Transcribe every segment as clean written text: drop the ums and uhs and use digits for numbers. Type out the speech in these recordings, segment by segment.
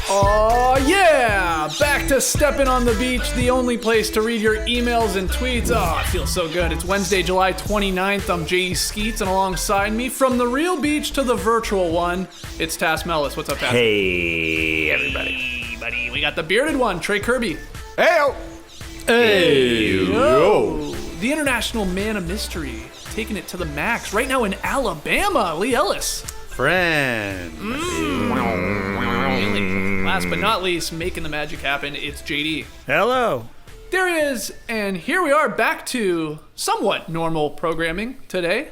Oh yeah! Back to Steppin on the Beach, the only place to read your emails and tweets. Oh, it feels so good. It's Wednesday, July 29th. I'm J.E. Skeets, and alongside me, from the real beach to the virtual one, it's Tass Mellis. What's up, Tass? Hey, everybody. Hey, buddy. We got the bearded one, Trey Kirby. Hey-o. Yo. The international man of mystery, taking it to the max right now in Alabama, Lee Ellis. Friend. Last but not least, making the magic happen, it's JD. Hello. There he is, and here we are back to somewhat normal programming today.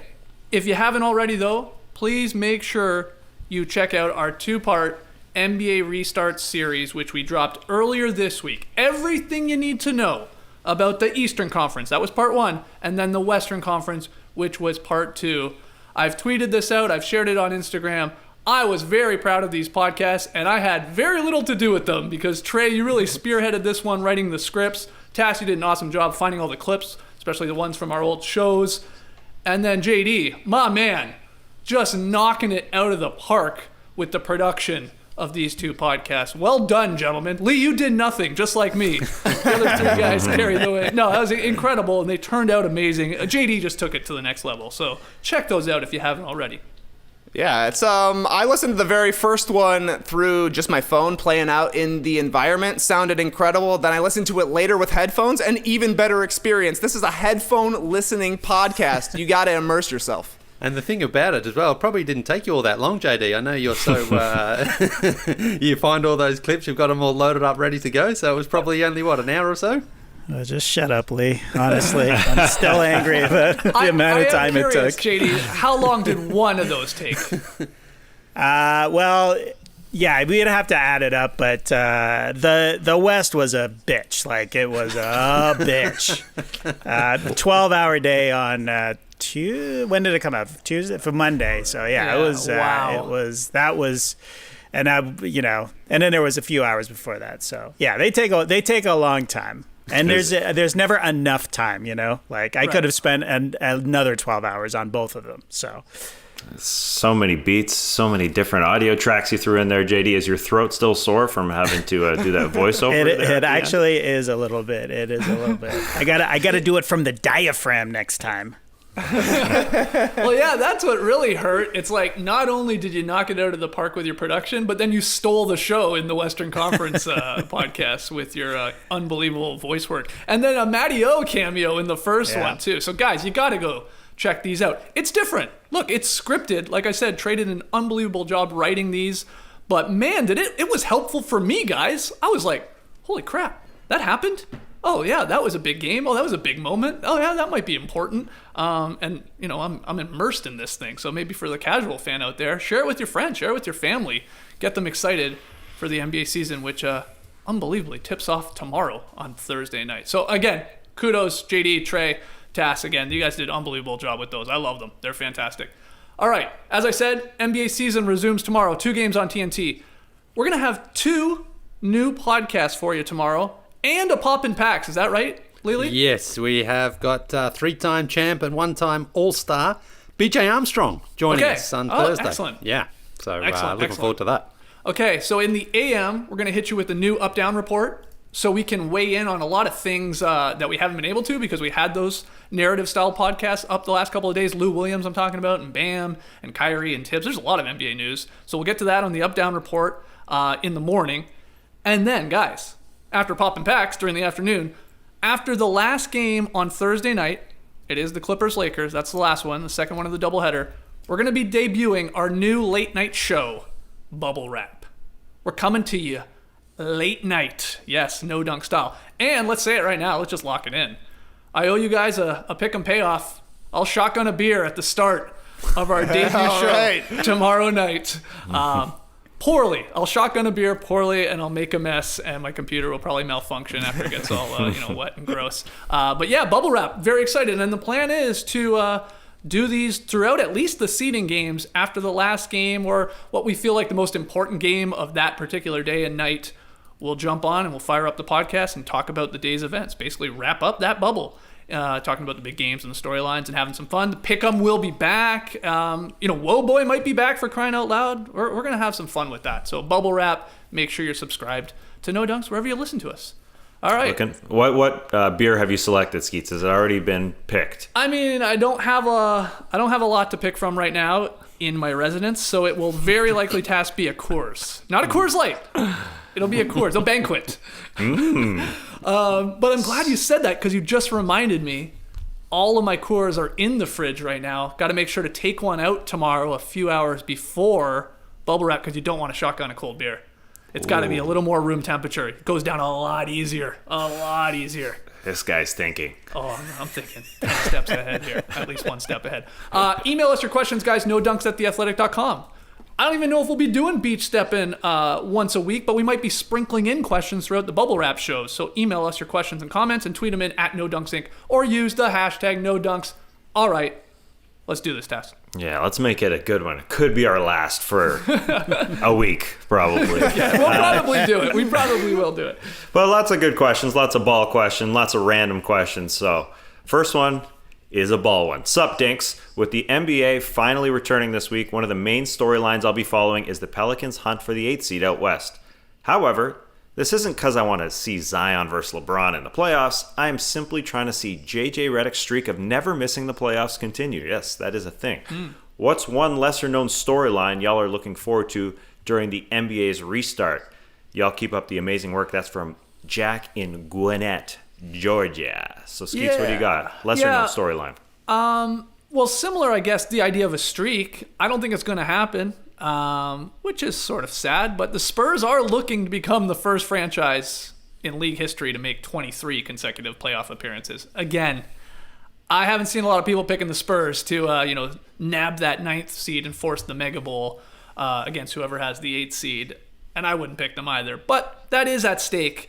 If you haven't already, though, please make sure you check out our two-part NBA Restart series, which we dropped earlier this week. Everything you need to know about the Eastern Conference, that was part one, and then the Western Conference, which was part two. I've tweeted this out, I've shared it on Instagram. I was very proud of these podcasts, and I had very little to do with them because, Trey, you really spearheaded this one, writing the scripts. Tass, you did an awesome job finding all the clips, especially the ones from our old shows. And then JD, my man, just knocking it out of the park with the production of these two podcasts. Well done, gentlemen. Lee, you did nothing, just like me. The other three guys carried the way. No, that was incredible, and they turned out amazing. JD just took it to the next level, so check those out if you haven't already. Yeah, it's I listened to the very first one through just my phone playing out in the environment. Sounded incredible. Then I listened to it later with headphones, an even better experience. This is a headphone listening podcast. You got to immerse yourself. And the thing about it as well, it probably didn't take you all that long, JD. I know you're so, you find all those clips, you've got them all loaded up, ready to go. So it was probably only, an hour or so? Just shut up, Lee. Honestly, I'm still angry about the amount of time it took. JD, how long did one of those take? Well, yeah, we'd have to add it up, but the West was a bitch. Like, it was a bitch. 12-hour day on when did it come out? Tuesday? For Monday. So yeah, it was. Wow. That was. And and then there was a few hours before that. So yeah, they take a long time. And there's never enough time, Like, I could have spent another 12 hours on both of them. So many beats, so many different audio tracks you threw in there, JD. Is your throat still sore from having to do that voiceover? It actually is a little bit. It is a little bit. I gotta do it from the diaphragm next time. Well, yeah, that's what really hurt. It's like, not only did you knock it out of the park with your production, but then you stole the show in the Western Conference podcast with your unbelievable voice work. And then a Matty O cameo in the first one, too. So, guys, you got to go check these out. It's different. Look, it's scripted. Like I said, Trey did an unbelievable job writing these. But, man, it was helpful for me, guys. I was like, holy crap, that happened? Oh, yeah, that was a big game. Oh, that was a big moment. Oh, yeah, that might be important. And, I'm immersed in this thing. So maybe for the casual fan out there, share it with your friends, share it with your family. Get them excited for the NBA season, which unbelievably tips off tomorrow on Thursday night. So, again, kudos, JD, Trey, Tass. Again, you guys did an unbelievable job with those. I love them. They're fantastic. All right, as I said, NBA season resumes tomorrow. 2 games on TNT. We're going to have 2 new podcasts for you tomorrow. And a pop in packs, is that right, Lily? Yes, we have got 3-time champ and 1-time All-Star BJ Armstrong joining us on Thursday. Excellent. Yeah, so excellent. Looking forward to that. Okay, so in the AM, we're going to hit you with the new up-down report so we can weigh in on a lot of things that we haven't been able to because we had those narrative-style podcasts up the last couple of days. Lou Williams I'm talking about, and Bam, and Kyrie, and Tibbs. There's a lot of NBA news. So we'll get to that on the up-down report in the morning. And then, guys, after popping packs during the afternoon, after the last game on Thursday night, it is the Clippers-Lakers. That's the last one, the second one of the doubleheader. We're going to be debuting our new late-night show, Bubble Wrap. We're coming to you late night. Yes, no dunk style. And let's say it right now. Let's just lock it in. I owe you guys a pick and payoff. I'll shotgun a beer at the start of our debut show tomorrow night. Poorly. I'll shotgun a beer poorly, and I'll make a mess, and my computer will probably malfunction after it gets all wet and gross. But yeah, Bubble Wrap. Very excited. And the plan is to do these throughout at least the seeding games after the last game or what we feel like the most important game of that particular day and night. We'll jump on and we'll fire up the podcast and talk about the day's events. Basically wrap up that bubble, talking about the big games and the storylines and having some fun. The Pick'em will be back. Whoa Boy might be back for crying out loud. We're going to have some fun with that. So bubble wrap, make sure you're subscribed to No Dunks wherever you listen to us. All right. What beer have you selected, Skeets? Has it already been picked? I mean, I don't have a lot to pick from right now in my residence, so it will very likely be a Coors. Not a Coors Light. It'll be a Coors, a Banquet. But I'm glad you said that because you just reminded me. All of my Coors are in the fridge right now. Got to make sure to take one out tomorrow a few hours before bubble wrap because you don't want to shotgun a cold beer. It's got to be a little more room temperature. It goes down a lot easier. This guy's thinking. Oh, I'm thinking 10 steps ahead here. At least one step ahead. Email us your questions, guys. nodunks@theathletic.com. I don't even know if we'll be doing Beach Steppin once a week, but we might be sprinkling in questions throughout the bubble wrap shows. So email us your questions and comments and tweet them in @NoDunksInc or use the hashtag NoDunks. All right, let's do this, Tess. Yeah, let's make it a good one. It could be our last for a week, probably. Yeah, we'll probably do it. We probably will do it. But lots of good questions, lots of ball questions, lots of random questions. So first one is a ball one. Sup, Dinks? With the NBA finally returning this week, one of the main storylines I'll be following is the Pelicans' hunt for the 8th seed out west. However, this isn't because I want to see Zion versus LeBron in the playoffs. I am simply trying to see JJ Redick's streak of never missing the playoffs continue. Yes, that is a thing. What's one lesser-known storyline y'all are looking forward to during the NBA's restart? Y'all keep up the amazing work. That's from Jack in Gwinnett, Georgia. So, Skeets, what do you got? Lesser-known storyline. Well, similar, I guess, the idea of a streak. I don't think it's going to happen. Which is sort of sad, but the Spurs are looking to become the first franchise in league history to make 23 consecutive playoff appearances. Again, I haven't seen a lot of people picking the Spurs to, nab that 9th seed and force the Mega Bowl against whoever has the 8th seed, and I wouldn't pick them either. But that is at stake.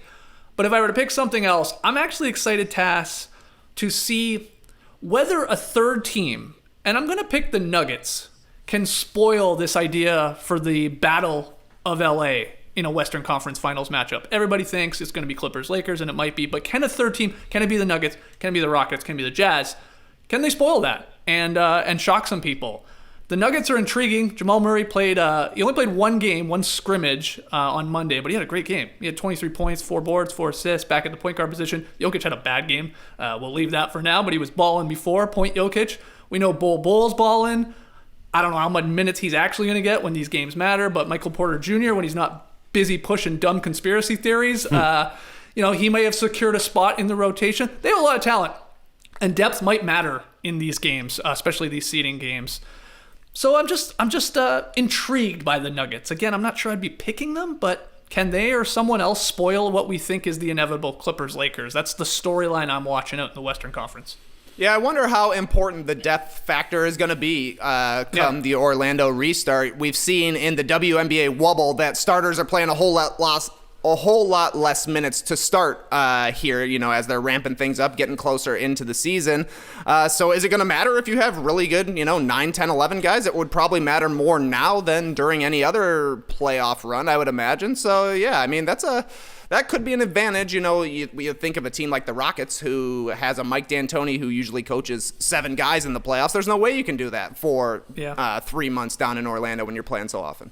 But if I were to pick something else, I'm actually excited, Tass, to see whether a third team, and I'm going to pick the Nuggets, can spoil this idea for the Battle of LA in a Western Conference Finals matchup. Everybody thinks it's going to be Clippers-Lakers, and it might be, but can a third team, can it be the Nuggets, can it be the Rockets, can it be the Jazz? Can they spoil that and shock some people? The Nuggets are intriguing. Jamal Murray he only played one game, one scrimmage on Monday, but he had a great game. He had 23 points, 4 boards, 4 assists, back at the point guard position. Jokic had a bad game. We'll leave that for now, but he was balling before, point Jokic. We know Bull's balling. I don't know how much minutes he's actually going to get when these games matter, but Michael Porter Jr., when he's not busy pushing dumb conspiracy theories, he may have secured a spot in the rotation. They have a lot of talent, and depth might matter in these games, especially these seeding games. So I'm just intrigued by the Nuggets. Again, I'm not sure I'd be picking them, but can they or someone else spoil what we think is the inevitable Clippers-Lakers? That's the storyline I'm watching out in the Western Conference. Yeah, I wonder how important the depth factor is going to be come the Orlando restart. We've seen in the WNBA wobble that starters are playing a whole lot less minutes to start here, as they're ramping things up, getting closer into the season. So is it going to matter if you have really good, 9, 10, 11 guys? It would probably matter more now than during any other playoff run, I would imagine. So, yeah, I mean, that could be an advantage. You think of a team like the Rockets who has a Mike D'Antoni who usually coaches 7 guys in the playoffs. There's no way you can do that for 3 months down in Orlando when you're playing so often.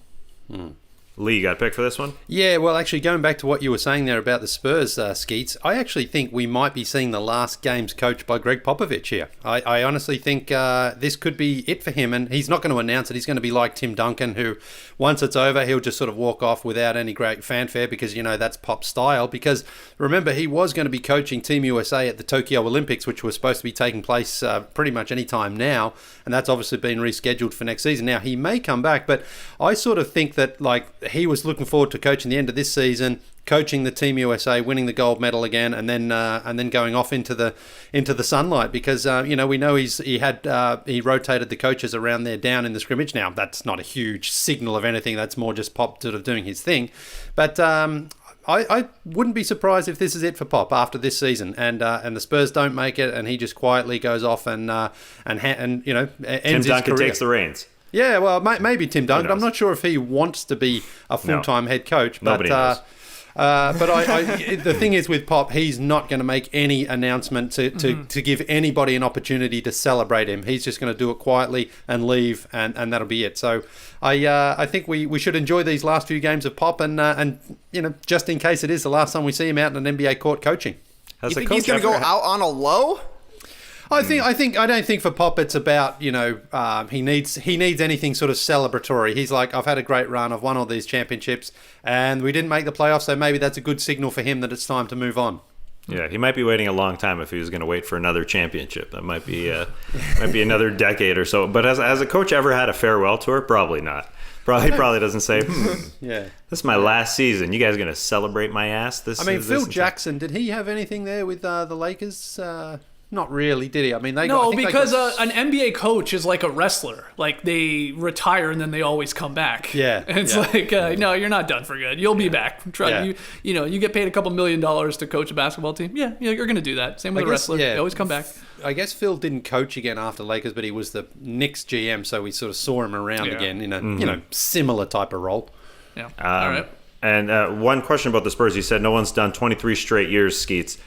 Lee, you got a pick for this one? Yeah, well, actually, going back to what you were saying there about the Spurs, Skeets, I actually think we might be seeing the last games coached by Greg Popovich here. I honestly think this could be it for him, and he's not going to announce it. He's going to be like Tim Duncan, who, once it's over, he'll just sort of walk off without any great fanfare because, that's Pop's style. Because, remember, he was going to be coaching Team USA at the Tokyo Olympics, which was supposed to be taking place pretty much any time now, and that's obviously been rescheduled for next season. Now, he may come back, but I sort of think that, he was looking forward to coaching the end of this season, coaching the Team USA, winning the gold medal again, and then going off into the sunlight because we know he rotated the coaches around there down in the scrimmage. Now that's not a huge signal of anything. That's more just Pop sort of doing his thing, but. I wouldn't be surprised if this is it for Pop after this season, and the Spurs don't make it, and he just quietly goes off and ends Tim his Duncan career. takes the reins. Yeah, well, maybe Tim Duncan. I'm not sure if he wants to be a full-time head coach. But, Nobody knows. The thing is with Pop, he's not going to make any announcement to give anybody an opportunity to celebrate him. He's just going to do it quietly and leave, and that'll be it. So I think we should enjoy these last few games of Pop, and just in case it is the last time we see him out in an NBA court coaching. You think he's going to go out on a low? I don't think for Pop it's about he needs anything sort of celebratory. He's like, I've had a great run, I've won all these championships, and we didn't make the playoffs, so maybe that's a good signal for him that it's time to move on. Yeah, he might be waiting a long time if he was going to wait for another championship. That might be another decade or so. But has a coach ever had a farewell tour? Probably not. Probably doesn't say, yeah, this is my last season. You guys are going to celebrate my ass? Phil Jackson, did he have anything there with the Lakers? Not really, did he? I mean, because an NBA coach is like a wrestler. Like, they retire and then they always come back. Yeah. And it's no, you're not done for good. You'll be back. You get paid a couple $1 million to coach a basketball team. Yeah, you're going to do that. Same with a wrestler. They always come back. I guess Phil didn't coach again after Lakers, but he was the Knicks GM, so we sort of saw him around again in a similar type of role. Yeah. All right. And one question about the Spurs. You said no one's done 23 straight years, Skeets.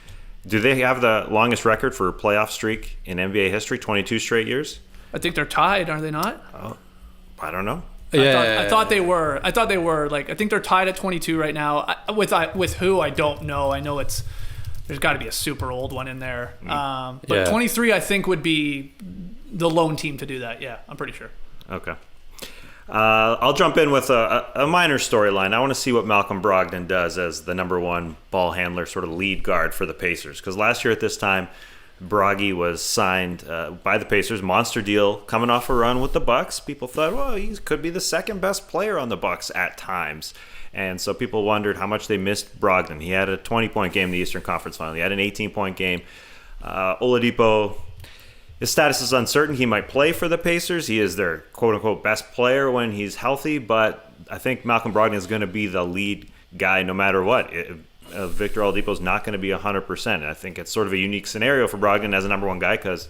Do they have the longest record for a playoff streak in NBA history? 22 straight years? I think they're tied, are they not? Oh, I don't know. I thought they were. I think they're tied at 22 right now. With who, I don't know. I know there's got to be a super old one in there. But 23, I think, would be the lone team to do that. Yeah, I'm pretty sure. Okay. I'll jump in with a minor storyline. I want to see what Malcolm Brogdon does as the number one ball handler, sort of lead guard for the Pacers. Because last year at this time, Broggy was signed by the Pacers, monster deal, coming off a run with the Bucks. People thought, well, he could be the second best player on the Bucks at times. And so people wondered how much they missed Brogdon. He had a 20-point game in the Eastern Conference Final. He had an 18-point game. Oladipo, his status is uncertain. He might play for the Pacers. He is their quote-unquote best player when he's healthy, but I think Malcolm Brogdon is going to be the lead guy no matter what. Victor Oladipo is not going to be 100%. And I think it's sort of a unique scenario for Brogdon as a number one guy because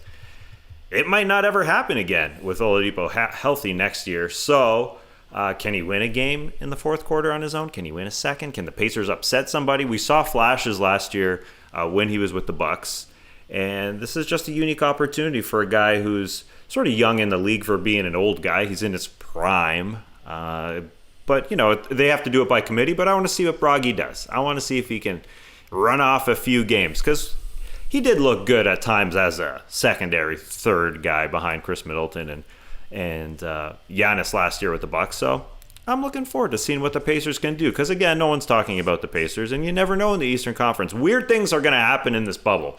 it might not ever happen again with Oladipo healthy next year. So can he win a game in the fourth quarter on his own? Can he win a second? Can the Pacers upset somebody? We saw flashes last year when he was with the Bucks. And this is just a unique opportunity for a guy who's sort of young in the league for being an old guy. He's in his prime. But, they have to do it by committee. But I want to see what Broggy does. I want to see if he can run off a few games. Because he did look good at times as a secondary third guy behind Chris Middleton and Giannis last year with the Bucks. So I'm looking forward to seeing what the Pacers can do. Because, again, no one's talking about the Pacers. And you never know in the Eastern Conference. Weird things are going to happen in this bubble.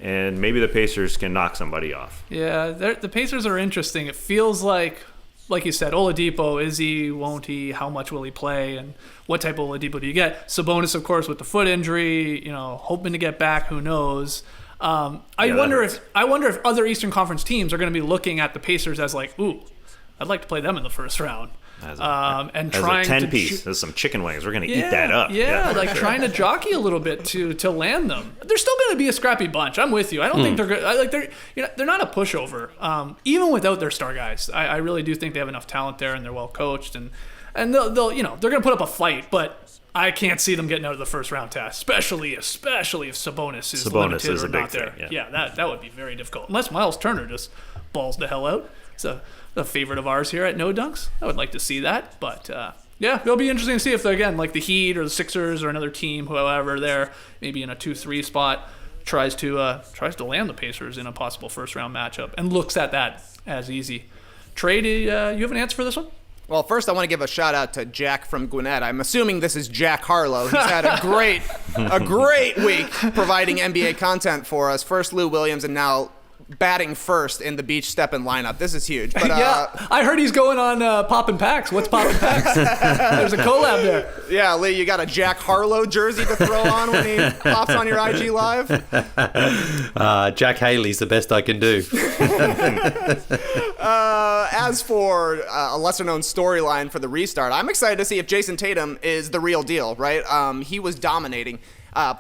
And maybe the Pacers can knock somebody off. Yeah, the Pacers are interesting. It feels like you said, Oladipo, is he, won't he, how much will he play, and what type of Oladipo do you get? Sabonis, of course, with the foot injury, hoping to get back, who knows. I wonder if other Eastern Conference teams are going to be looking at the Pacers as like, ooh, I'd like to play them in the first round. As trying a 10-piece. There's some chicken wings. We're going to eat that up. Yeah, trying to jockey a little bit to land them. They're still going to be a scrappy bunch. I'm with you. I don't think they're good. They're not a pushover. Even without their star guys, I really do think they have enough talent there and they're well coached and they'll they're going to put up a fight, but I can't see them getting out of the first round test, especially if Sabonis is limited or not there. Thing, yeah, that would be very difficult unless Miles Turner just balls the hell out. So a favorite of ours here at No Dunks. I would like to see that, but it'll be interesting to see if again, like the Heat or the Sixers or another team, whoever they're maybe in a 2-3 spot, tries to land the Pacers in a possible first round matchup and looks at that as easy. Trey, do you have an answer for this one? Well, first I want to give a shout out to Jack from Gwinnett. I'm assuming this is Jack Harlow. He's had a great week providing NBA content for us. First Lou Williams and now batting first in the beach Steppin lineup. This is huge. But Yeah, I heard he's going on Poppin' Packs. What's Poppin' Packs? There's a collab there. yeah, Lee, you got a Jack Harlow jersey to throw on when he pops on your IG Live? Jack Haley's the best I can do. As for a lesser-known storyline for the restart, I'm excited to see if Jayson Tatum is the real deal, right? He was dominating,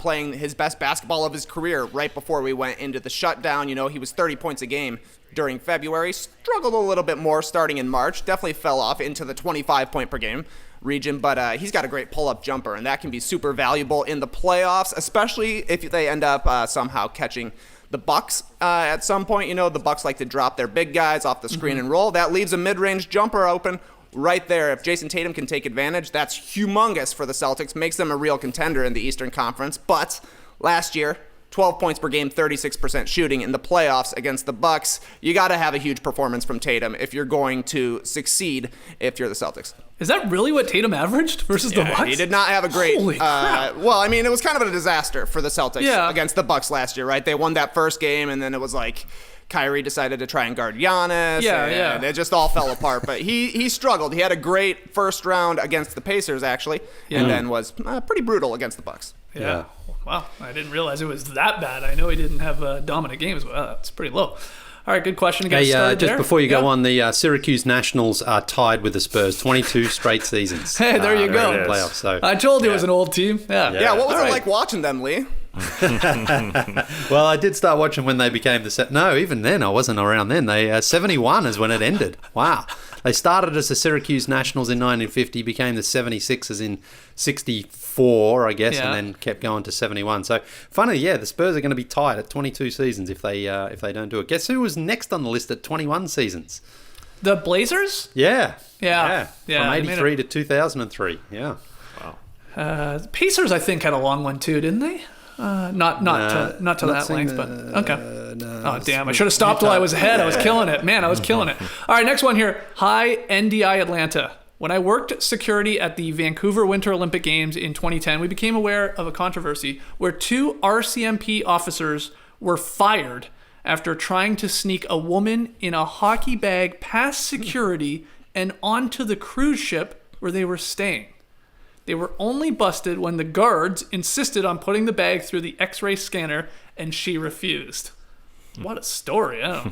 playing his best basketball of his career right before we went into the shutdown. You know, he was 30 points a game during February, struggled a little bit more starting in March, definitely fell off into the 25-point per game region, but he's got a great pull-up jumper, and that can be super valuable in the playoffs, especially if they end up somehow catching the Bucks at some point. You know, the Bucks like to drop their big guys off the screen and roll. That leaves a mid-range jumper open right there. If Jayson Tatum can take advantage, that's humongous for the Celtics, makes them a real contender in the Eastern Conference. But last year, 12 points per game, 36% shooting in the playoffs against the Bucks. You got to have a huge performance from Tatum if you're going to succeed if you're the Celtics. Is that really what Tatum averaged versus the Bucks? He did not have a great. Holy crap. Well, I mean, it was kind of a disaster for the Celtics against the Bucks last year, right? They won that first game, and then it was like Kyrie decided to try and guard Giannis. And it just all fell apart. But he struggled. He had a great first round against the Pacers, actually, and then was pretty brutal against the Bucks. Yeah. Wow, I didn't realize it was that bad. I know he didn't have dominant games, but that's pretty low. All right, good question. Hey, just before you go on, the Syracuse Nationals are tied with the Spurs, 22 straight seasons. Hey, there you go. In the playoffs, so. I told you it was an old team. Yeah, what was it like watching them, Lee? Well, I did start watching when they became No, even then, I wasn't around then. They 71 is when it ended. Wow. They started as the Syracuse Nationals in 1950, became the 76ers in 64, I guess, and then kept going to 71. So, funny, the Spurs are going to be tied at 22 seasons if they don't do it. Guess who was next on the list at 21 seasons? The Blazers? Yeah. From 83 to 2003. Yeah. Wow. Pacers, I think, had a long one too, didn't they? Not to that length, but okay. No, oh damn! I should have stopped while I was ahead. I was killing it, man. I was killing it. All right, next one here. Hi, NDI Atlanta. When I worked security at the Vancouver Winter Olympic Games in 2010, we became aware of a controversy where 2 RCMP officers were fired after trying to sneak a woman in a hockey bag past security and onto the cruise ship where they were staying. They were only busted when the guards insisted on putting the bag through the X-ray scanner, and she refused. What a story. I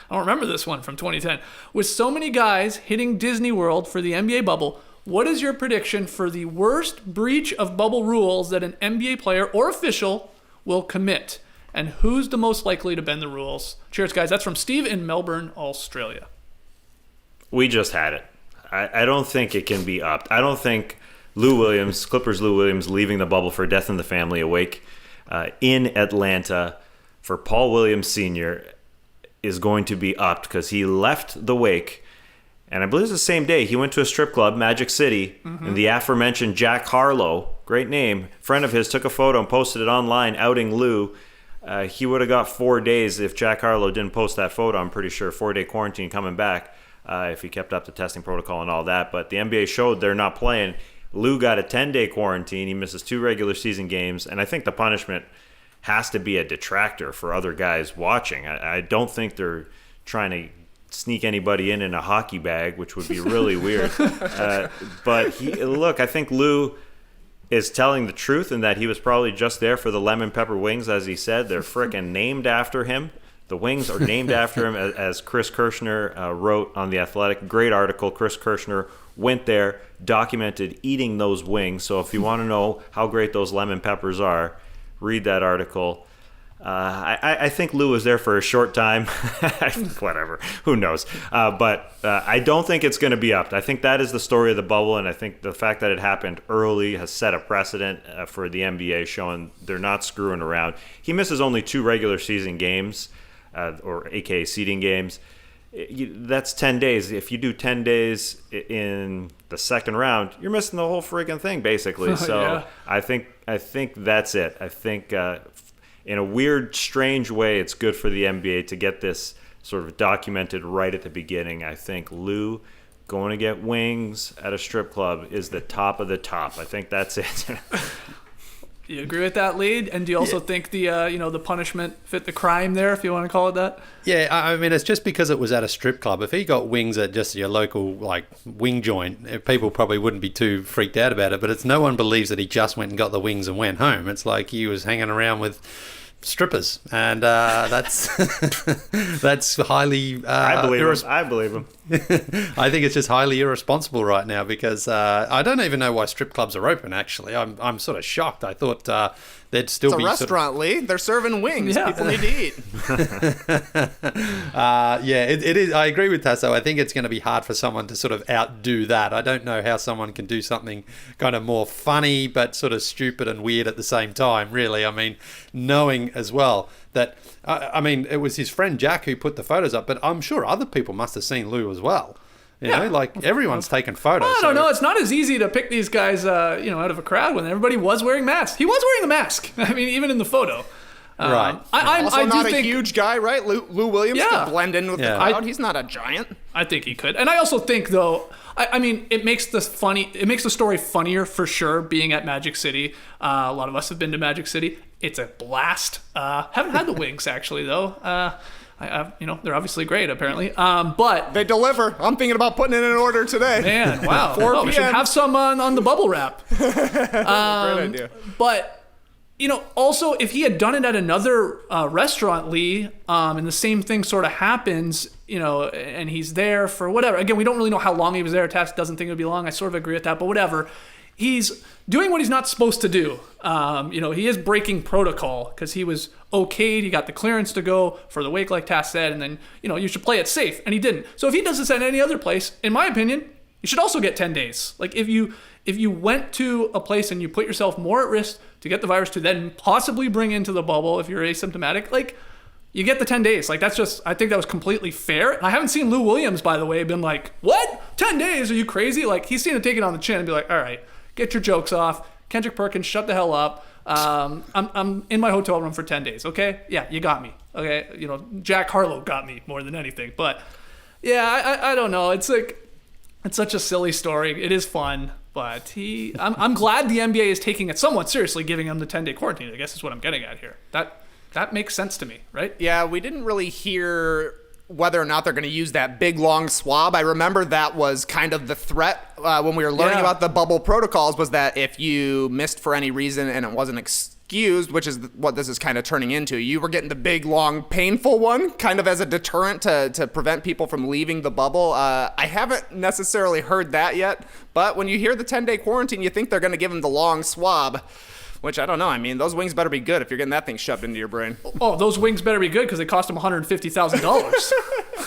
don't remember this one from 2010. With so many guys hitting Disney World for the NBA bubble, what is your prediction for the worst breach of bubble rules that an NBA player or official will commit? And who's the most likely to bend the rules? Cheers, guys. That's from Steve in Melbourne, Australia. We just had it. I don't think it can be upped. I don't think Clippers Lou Williams leaving the bubble for Death in the Family Awake in Atlanta for Paul Williams Sr. is going to be upped because he left the wake, and I believe it's the same day he went to a strip club, Magic City, and the aforementioned Jack Harlow, great name, friend of his, took a photo and posted it online outing Lou. He would have got 4 days if Jack Harlow didn't post that photo. I'm pretty sure 4-day quarantine coming back if he kept up the testing protocol and all that. But the NBA showed they're not playing. Lou got a 10-day quarantine. He misses 2 regular season games, and I think the punishment has to be a detractor for other guys watching. I don't think they're trying to sneak anybody in a hockey bag, which would be really weird. But I think Lou is telling the truth in that he was probably just there for the lemon pepper wings, as he said. They're frickin' named after him. The wings are named after him, as Chris Kirschner wrote on The Athletic. Great article. Chris Kirschner went there, documented eating those wings. So if you want to know how great those lemon peppers are, read that article. I think Lou was there for a short time. Whatever. Who knows? But I don't think it's going to be upped. I think that is the story of the bubble, and I think the fact that it happened early has set a precedent for the NBA, showing they're not screwing around. He misses only 2 regular season games, or aka seeding games. That's 10 days. If you do 10 days in the second round, you're missing the whole friggin' thing, basically. So Yeah. I think that's it. I think in a weird, strange way, it's good for the NBA to get this sort of documented right at the beginning. I think Lou going to get wings at a strip club is the top of the top. I think that's it. You agree with that, Lee? And do you also think the the punishment fit the crime there, if you want to call it that? Yeah, I mean, it's just because it was at a strip club. If he got wings at just your local wing joint, people probably wouldn't be too freaked out about it. But no one believes that he just went and got the wings and went home. It's like he was hanging around with strippers, and that's that's highly. I believe him. I think it's just highly irresponsible right now because I don't even know why strip clubs are open. Actually, I'm sort of shocked. I thought they'd still it's be a restaurant, Lee. They're serving wings. Yeah. People need to eat. It is. I agree with Tasso. I think it's going to be hard for someone to sort of outdo that. I don't know how someone can do something kind of more funny but sort of stupid and weird at the same time. Really, I mean, knowing as well that I mean, it was his friend Jack who put the photos up, but I'm sure other people must have seen Lou as well. You know, like everyone's taking photos. I don't know. It's not as easy to pick these guys, out of a crowd when everybody was wearing masks. He was wearing a mask. I mean, even in the photo. Right. Also not think a huge guy, right? Lou Williams Yeah. could blend in with the crowd. He's not a giant. I think he could. And I also think, though, I mean, it makes the story funnier for sure, being at Magic City. A lot of us have been to Magic City. It's a blast. Haven't had the wings, actually, though. They're obviously great, apparently. But They deliver. I'm thinking about putting in an order today. man, wow. 4 We should p.m. have some on the bubble wrap. Great idea. But, also, if he had done it at another restaurant, Lee, and the same thing sort of happens, and he's there for whatever. Again, we don't really know how long he was there. Tass doesn't think it would be long. I sort of agree with that, but whatever. He's doing what he's not supposed to do. He is breaking protocol because he was okayed. He got the clearance to go for the wake, like Tass said, and then, you should play it safe, and he didn't. So if he does this at any other place, in my opinion, you should also get 10 days. Like, if you went to a place and you put yourself more at risk to get the virus to then possibly bring into the bubble if you're asymptomatic, like, you get the 10 days. Like, that's just, I think that was completely fair. I haven't seen Lou Williams, by the way, been like, what? 10 days? Are you crazy? Like, he's seen to take it on the chin and be like, all right, get your jokes off. Kendrick Perkins, shut the hell up. I'm in my hotel room for 10 days, okay? Yeah, you got me. Okay, Jack Harlow got me more than anything. But, yeah, I don't know. It's like, it's such a silly story. It is fun. But I'm glad the NBA is taking it somewhat seriously, giving him the 10-day quarantine. I guess is what I'm getting at here. That makes sense to me, right? Yeah, we didn't really hear whether or not they're going to use that big, long swab. I remember that was kind of the threat when we were learning about the bubble protocols, was that if you missed for any reason and it wasn't excused, which is what this is kind of turning into, you were getting the big, long, painful one, kind of as a deterrent to prevent people from leaving the bubble. I haven't necessarily heard that yet, but when you hear the 10-day quarantine, you think they're going to give them the long swab. Which, I don't know. I mean, those wings better be good if you're getting that thing shoved into your brain. Oh, those wings better be good because they cost him $150,000.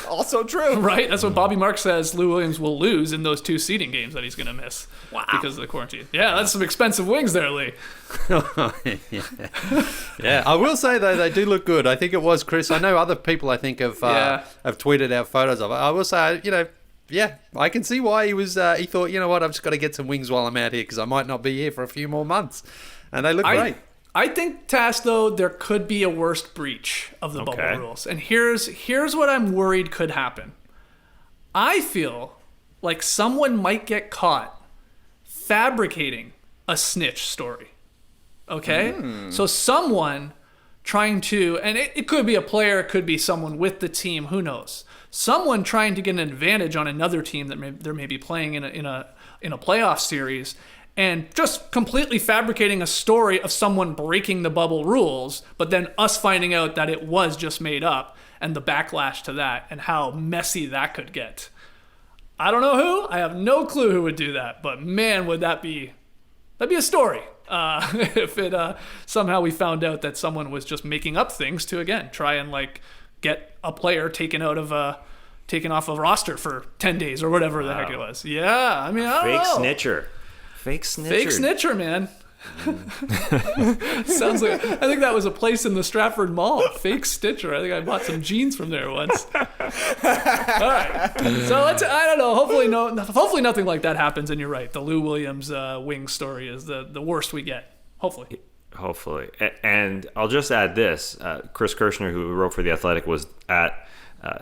Also true. Right? That's what Bobby Marks says Lou Williams will lose in those 2 seeding games that he's going to miss. Wow. Because of the quarantine. Yeah, that's some expensive wings there, Lee. Yeah, I will say, though, they do look good. I think it was Chris. I know other people, I think, have tweeted out photos of it. I will say, yeah, I can see why he was. He thought, what, I've just got to get some wings while I'm out here because I might not be here for a few more months. And they look great. I think, Tass, though, there could be a worst breach of the bubble rules. And here's what I'm worried could happen. I feel like someone might get caught fabricating a snitch story. Okay? So someone trying to, and it could be a player, it could be someone with the team, who knows? Someone trying to get an advantage on another team that they may be playing in a playoff series, and just completely fabricating a story of someone breaking the bubble rules, but then us finding out that it was just made up, and the backlash to that, and how messy that could get. I don't know who. I have no clue who would do that, but man, would that'd be a story. If it somehow we found out that someone was just making up things to, again, try and get a player taken off a roster for 10 days or whatever the heck it was. Yeah, I mean, I don't know. Fake snitcher. Fake snitcher, man. Sounds like, I think that was a place in the Stratford Mall. Fake Stitcher. I think I bought some jeans from there once. All right. So I don't know. Hopefully nothing like that happens. And you're right. The Lou Williams wing story is the worst we get. Hopefully. And I'll just add this. Chris Kirshner, who wrote for The Athletic, was at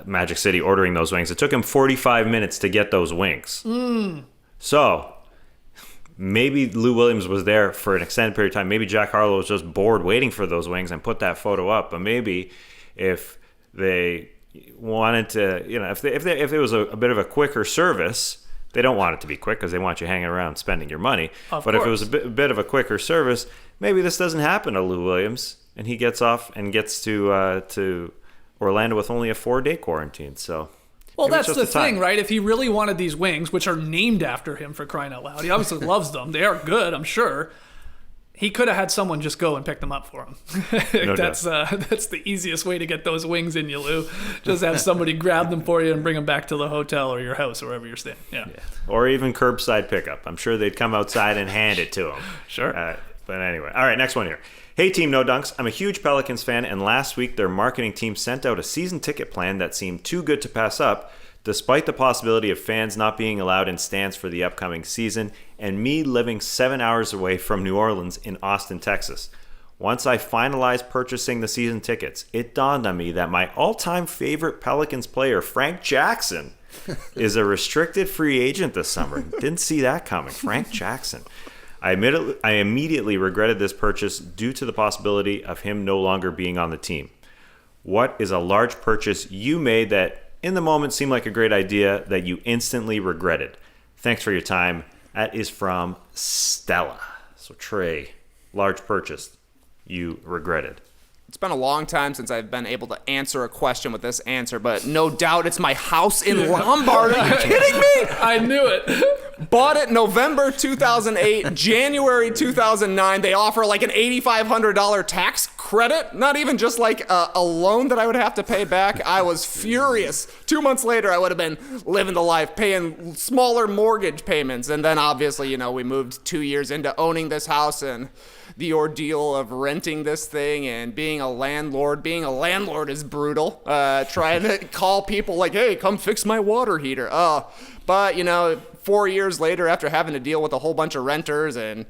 Magic City ordering those wings. It took him 45 minutes to get those wings. So maybe Lou Williams was there for an extended period of time. Maybe Jack Harlow was just bored waiting for those wings and put that photo up. But maybe if they wanted to, if it was a bit of a quicker service, they don't want it to be quick because they want you hanging around spending your money. But if it was a bit of a quicker service, maybe this doesn't happen to Lou Williams and he gets off and gets to Orlando with only a 4-day quarantine. So. Well, that's the thing, right? If he really wanted these wings, which are named after him for crying out loud, he obviously loves them. They are good, I'm sure. He could have had someone just go and pick them up for him. That's the easiest way to get those wings in you, Lou. Just have somebody grab them for you and bring them back to the hotel or your house or wherever you're staying. Yeah. Or even curbside pickup. I'm sure they'd come outside and hand it to him. Sure. But anyway. All right, next one here. Hey, Team No Dunks. I'm a huge Pelicans fan, and last week their marketing team sent out a season ticket plan that seemed too good to pass up, despite the possibility of fans not being allowed in stands for the upcoming season, and me living 7 hours away from New Orleans in Austin, Texas. Once I finalized purchasing the season tickets, it dawned on me that my all-time favorite Pelicans player, Frank Jackson, is a restricted free agent this summer. Didn't see that coming. Frank Jackson. I immediately regretted this purchase due to the possibility of him no longer being on the team. What is a large purchase you made that in the moment seemed like a great idea that you instantly regretted? Thanks for your time. That is from Stella. So Trey, large purchase you regretted. It's been a long time since I've been able to answer a question with this answer, but no doubt it's my house in Lombard. Are you kidding me? I knew it. Bought it November 2008, January 2009. They offer like an $8,500 tax credit, not even just like a loan that I would have to pay back. I was furious. 2 months later, I would have been living the life, paying smaller mortgage payments. And then obviously, we moved 2 years into owning this house and the ordeal of renting this thing and being a landlord. Being a landlord is brutal. Trying to call people like, hey, come fix my water heater. But, 4 years later, after having to deal with a whole bunch of renters and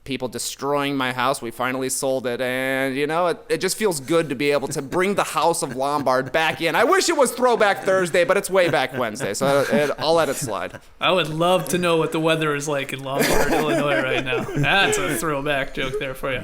people destroying my house, we finally sold it. And, it just feels good to be able to bring the House of Lombard back in. I wish it was Throwback Thursday, but it's way back Wednesday, so I'll let it slide. I would love to know what the weather is like in Lombard, Illinois right now. That's a throwback joke there for you.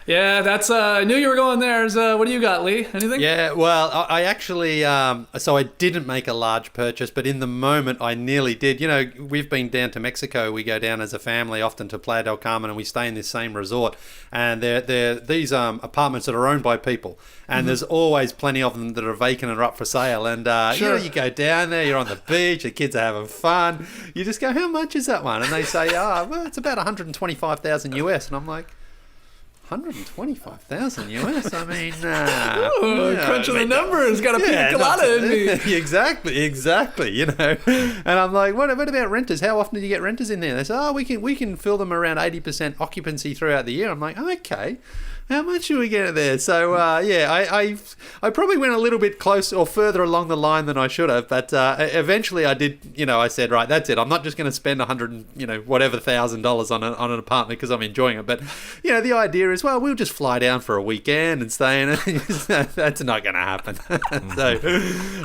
Yeah, that's. I knew you were going there. What do you got, Lee? Anything? Yeah, well, I actually. So I didn't make a large purchase, but in the moment, I nearly did. We've been down to Mexico. We go down as a family often to Playa del Carmen, and we stay in this same resort. And they're these apartments that are owned by people, and there's always plenty of them that are vacant and are up for sale. And Sure. you go down there, you're on the beach, the kids are having fun. You just go, how much is that one? And they say, well, it's about $125,000 US, and I'm like, 125,000 US. I mean, crunching the numbers, got a pina colada in me. exactly. And I'm like, what about renters? How often do you get renters in there? They say, we can fill them around 80% occupancy throughout the year. I'm like, okay. How much should we get there? So, I probably went a little bit close or further along the line than I should have, but eventually I did, I said, right, that's it. I'm not just going to spend $100,000 on an apartment because I'm enjoying it. But, the idea is, well, we'll just fly down for a weekend and stay in it. That's not going to happen. So,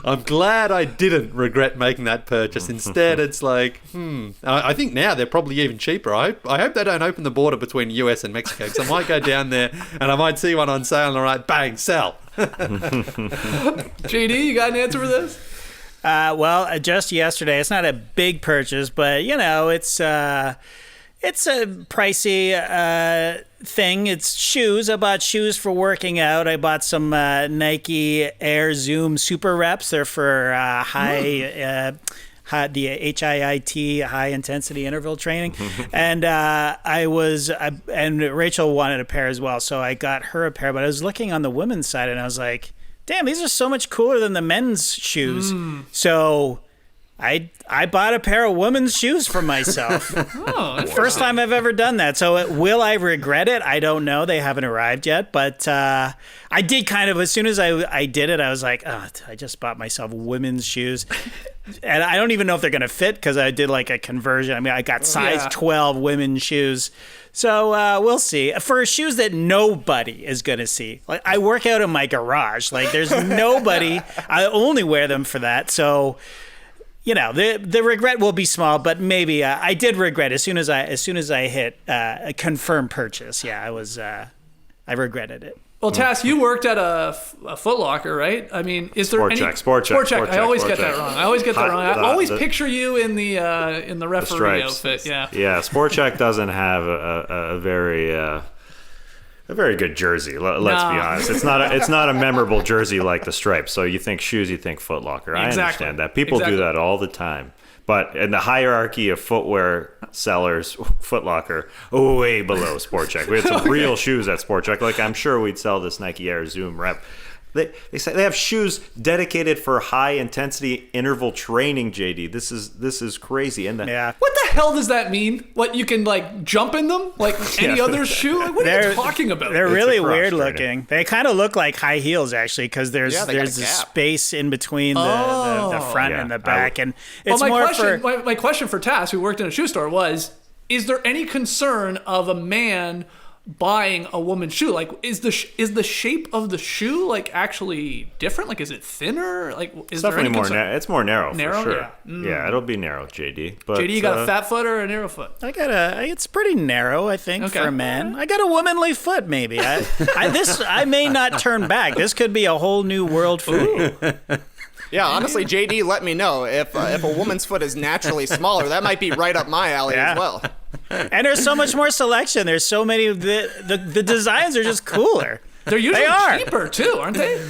I'm glad I didn't regret making that purchase. Instead, it's like, I think now they're probably even cheaper. I hope they don't open the border between US and Mexico, because I might go down there and I might see one on sale and I'm like, bang, sell. JD, you got an answer for this? Well, just yesterday, it's not a big purchase, but it's a pricey thing. It's shoes. I bought shoes for working out. I bought some Nike Air Zoom Super Reps. They're for the HIIT, high intensity interval training, and and Rachel wanted a pair as well, so I got her a pair. But I was looking on the women's side, and I was like, "Damn, these are so much cooler than the men's shoes." So I bought a pair of women's shoes for myself. First time I've ever done that. So will I regret it? I don't know. They haven't arrived yet. But I did kind of, as soon as I did it, I was like, I just bought myself women's shoes. And I don't even know if they're going to fit because I did like a conversion. I mean, I got size 12 women's shoes. So we'll see. For shoes that nobody is going to see. Like, I work out in my garage. Like, there's nobody. I only wear them for that. So the regret will be small, but maybe I did regret as soon as I hit a confirmed purchase. Yeah, I regretted it. Well, Tass, you worked at a Foot Locker, right? I mean, is there any Sport Check. I always get that wrong. I always picture you in the referee outfit. Yeah. Yeah. Sport Check doesn't have a very good jersey. Let's be honest. It's not a memorable jersey like the stripes. So you think shoes, you think Foot Locker. I understand that. People do that all the time. But in the hierarchy of footwear sellers, Foot Locker, way below Sport Check. We had some real shoes at Sport Check. Like, I'm sure we'd sell this Nike Air Zoom Rep. They say they have shoes dedicated for high intensity interval training. JD, this is crazy. And what the hell does that mean? What, you can like jump in them like any other shoe? Like, what are you talking about? They're really weird looking. They kind of look like high heels actually, because there's a space in between the front and the back. And it's my question for Tass, who worked in a shoe store, was: is there any concern of a man buying a woman's shoe? Like, is the shape of the shoe like actually different? Like, is it thinner? Like, is it's there definitely any more it's more narrow for sure. Yeah. Yeah, it'll be narrow, JD. But JD, you got a fat foot or a narrow foot? It's pretty narrow, I think, for a man. I got a womanly foot, maybe. I may not turn back. This could be a whole new world for me. Yeah, honestly, JD, let me know if a woman's foot is naturally smaller. That might be right up my alley as well. And there's so much more selection. There's so many. The designs are just cooler. They're usually cheaper too, aren't they?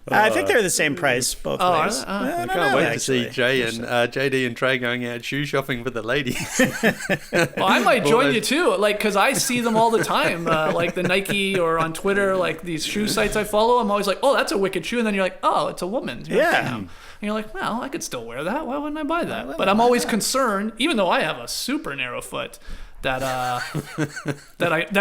I think they're the same price both ways. I can't wait to see JD and Trey going out shoe shopping for the ladies. Well, I might join you too, like, because I see them all the time, like the Nike or on Twitter, like these shoe sites I follow. I'm always like, oh, that's a wicked shoe, and then you're like, oh, it's a woman's. And you're like, well, I could still wear that. Why wouldn't I buy that? But I'm always concerned, even though I have a super narrow foot, that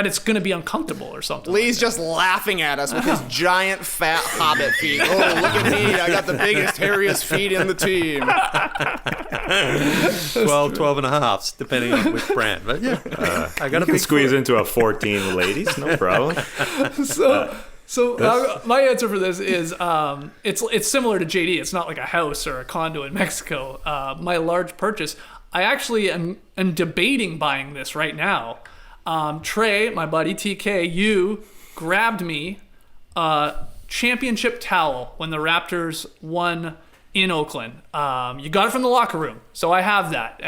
it's going to be uncomfortable or something. Lee's just laughing at us with his giant fat hobbit feet. Oh, look at me. I got the biggest, hairiest feet in the team. 12 and a half, depending on which brand. But yeah, I got to squeeze into a 14 ladies, no problem. So my answer for this is it's similar to JD. It's not like a house or a condo in Mexico. My large purchase, I actually am debating buying this right now. Trey, my buddy TK, you grabbed me a championship towel when the Raptors won in Oakland. You got it from the locker room, so I have that,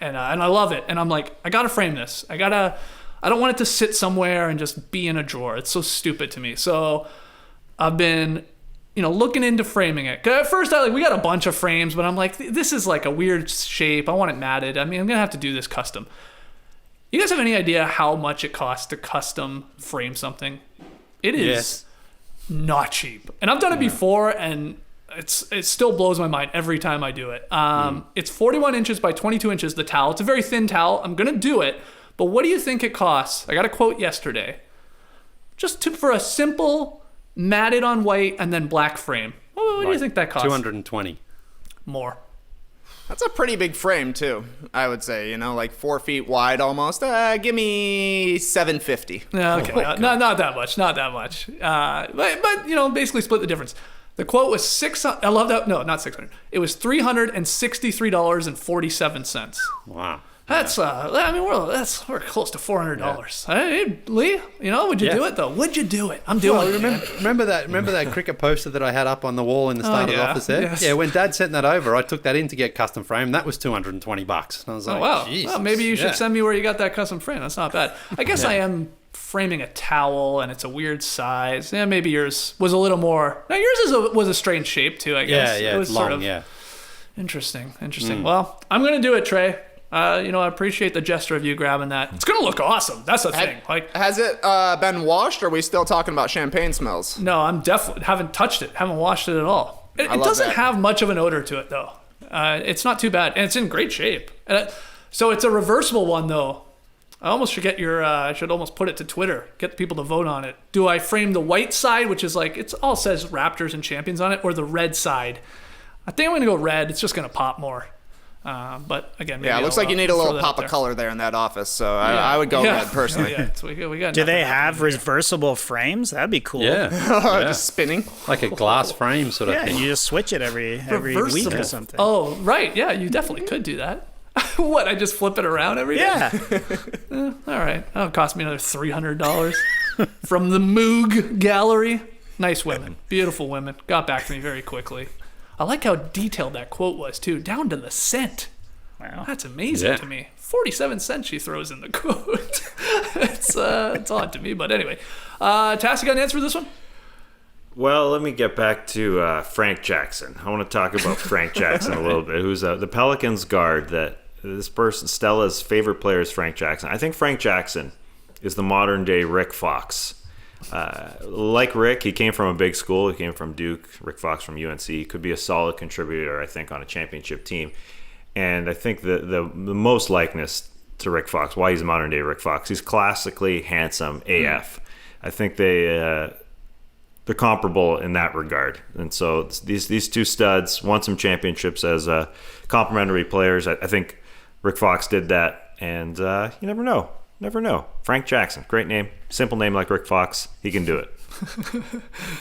and I love it. And I'm like, I gotta frame this. I don't want it to sit somewhere and just be in a drawer. It's so stupid to me. So I've been looking into framing it. 'Cause at first, we got a bunch of frames, but I'm like, this is like a weird shape. I want it matted. I mean, I'm gonna have to do this custom. You guys have any idea how much it costs to custom frame something? It is not cheap. And I've done it before, and it still blows my mind every time I do it. It's 41 inches by 22 inches, the towel. It's a very thin towel. I'm gonna do it, but what do you think it costs? I got a quote yesterday. For a simple matted on white and then black frame. What do you think that costs? $220. More. That's a pretty big frame too, I would say. Like 4 feet wide almost. Give me $750. Yeah, okay. Not that much. Not that much. But basically split the difference. The quote was $600. I love that. No, not $600. It was $363.47. Wow. That's we're close to $400. Hey, Lee, would you do it though? Would you do it? I'm doing it. Remember that cricket poster that I had up on the wall in the starter's office there? Yes. Yeah, when Dad sent that over, I took that in to get custom framed. That was $220. And I was like, wow. Jesus. Well, maybe you should send me where you got that custom frame. That's not bad. I guess I am framing a towel, and it's a weird size. Yeah, maybe yours was a little more. Now yours was a strange shape too, I guess. Yeah, it was long, Interesting. Well, I'm gonna do it, Trey. I appreciate the gesture of you grabbing that. It's gonna look awesome. That's the thing. Has it been washed? Or are we still talking about champagne smells? No, I'm definitely haven't touched it. Haven't washed it at all. It doesn't have much of an odor to it though. It's not too bad, and it's in great shape. So it's a reversible one though. I almost should I should almost put it to Twitter. Get people to vote on it. Do I frame the white side, which is like it all says Raptors and champions on it, or the red side? I think I'm gonna go red. It's just gonna pop more. But again, maybe Yeah, it looks like you need a little pop of color there in that office. So I would go red personally. Yeah, so we got Do they have reversible frames? That'd be cool. Yeah. Just spinning. Like a glass frame sort of Yeah, thing. you just switch it every week or Reversible. something. Oh, right. Yeah, you definitely could do that. What? I just flip it around every day? Yeah. All right. That'll cost me another $300 from the Moog Gallery. Nice women. Beautiful women. Got back to me very quickly. I like how detailed that quote was, too. Down to the cent. Wow. That's amazing to me. 47 cents she throws in the quote. It's odd to me, but anyway. Tass, you got an answer for this one? Well, let me get back to Frank Jackson. I want to talk about Frank Jackson a little bit, who's the Pelicans guard that this person, Stella's favorite player is Frank Jackson. I think Frank Jackson is the modern day Rick Fox. Like Rick, he came from a big school. He came from Duke. Rick Fox from UNC. He could be a solid contributor, I think, on a championship team. And I think the most likeness to Rick Fox, why he's a modern day Rick Fox, he's classically handsome AF. I think they're comparable in that regard. And so these two studs won some championships as complementary players. I think Rick Fox did that, and you never know. Never know. Frank Jackson, great name. Simple name like Rick Fox. He can do it.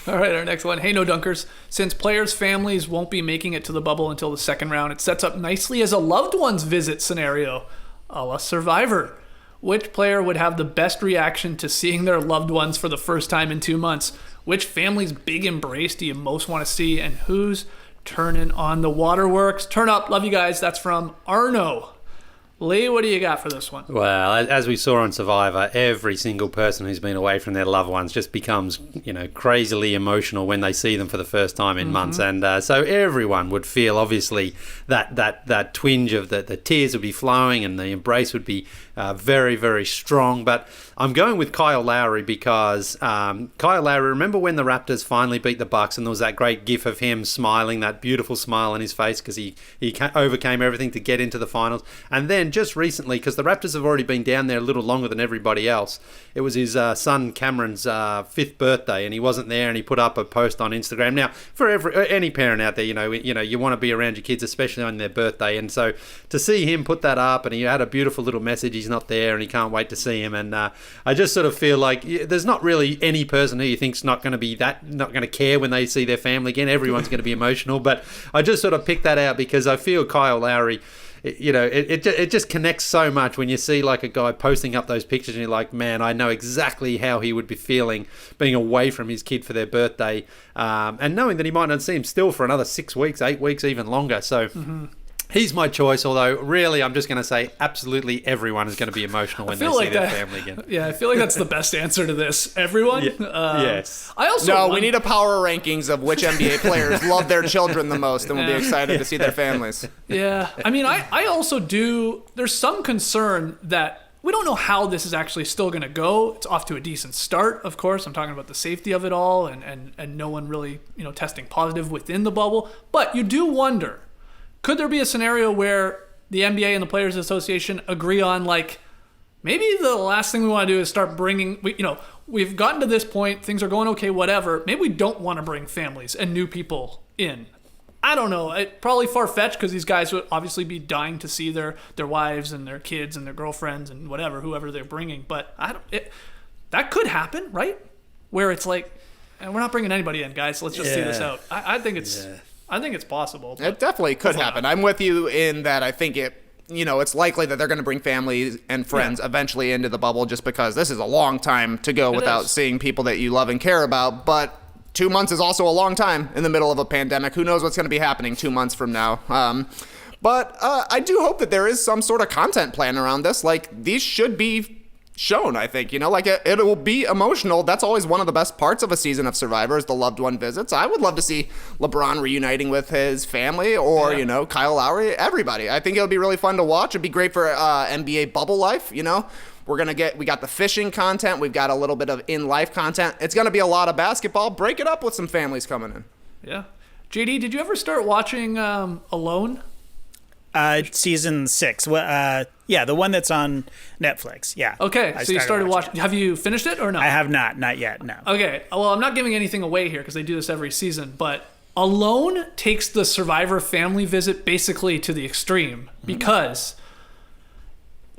All right, our next one. Hey, no dunkers. Since players' families won't be making it to the bubble until the second round, it sets up nicely as a loved ones visit scenario, a la Survivor. Which player would have the best reaction to seeing their loved ones for the first time in 2 months? Which family's big embrace do you most want to see? And who's turning on the waterworks? Turn up. Love you guys. That's from Arno. Lee, what do you got for this one? Well, as we saw on Survivor, every single person who's been away from their loved ones just becomes, crazily emotional when they see them for the first time in months. And so everyone would feel, obviously, that twinge of the tears would be flowing and the embrace would be very, very strong. But I'm going with Kyle Lowry because Kyle Lowry, remember when the Raptors finally beat the Bucks and there was that great gif of him smiling, that beautiful smile on his face because he overcame everything to get into the finals. And then just recently, because the Raptors have already been down there a little longer than everybody else, it was his son Cameron's 5th birthday and he wasn't there, and he put up a post on Instagram. Now, for any parent out there, you want to be around your kids, especially on their birthday. And so to see him put that up, and he had a beautiful little message, he's not there and he can't wait to see him. And I just sort of feel like there's not really any person who you think's not going to care when they see their family again. Everyone's going to be emotional, but I just sort of picked that out because I feel Kyle Lowry, it just connects so much when you see like a guy posting up those pictures and you're like, man, I know exactly how he would be feeling being away from his kid for their birthday, and knowing that he might not see him still for another 6 weeks, 8 weeks, even longer. So he's my choice, although really I'm just going to say absolutely everyone is going to be emotional when they see their family again. Yeah, I feel like that's the best answer to this. Everyone? Yes. I also we need a power rankings of which NBA players love their children the most and will be excited to see their families. Yeah. I mean, I also do. There's some concern that we don't know how this is actually still going to go. It's off to a decent start, of course. I'm talking about the safety of it all and no one really, testing positive within the bubble. But you do wonder, could there be a scenario where the NBA and the Players Association agree on, like, maybe the last thing we want to do is start bringing, we've gotten to this point, things are going okay, whatever. Maybe we don't want to bring families and new people in. I don't know. It probably far-fetched because these guys would obviously be dying to see their wives and their kids and their girlfriends and whoever they're bringing. But that could happen, right? Where it's like, we're not bringing anybody in, guys. Let's just see this out. I think it's... I think it's possible. It definitely could happen. I'm with you in that I think it's likely that they're going to bring families and friends eventually into the bubble just because this is a long time to go without seeing people that you love and care about. But 2 months is also a long time in the middle of a pandemic. Who knows what's going to be happening 2 months from now? But I do hope that there is some sort of content plan around this. Like, these should be shown, I think, it will be emotional. That's always one of the best parts of a season of Survivor is the loved one visits. I would love to see LeBron reuniting with his family or, Kyle Lowry, everybody. I think it'll be really fun to watch. It'd be great for NBA bubble life, we got the fishing content. We've got a little bit of in-life content. It's going to be a lot of basketball. Break it up with some families coming in. Yeah. JD, did you ever start watching Alone? Season 6. The one that's on Netflix. Yeah. Okay, so you started watching. Have you finished it or no? I have not yet. No. Okay. Well, I'm not giving anything away here because they do this every season. But Alone takes the Survivor family visit basically to the extreme because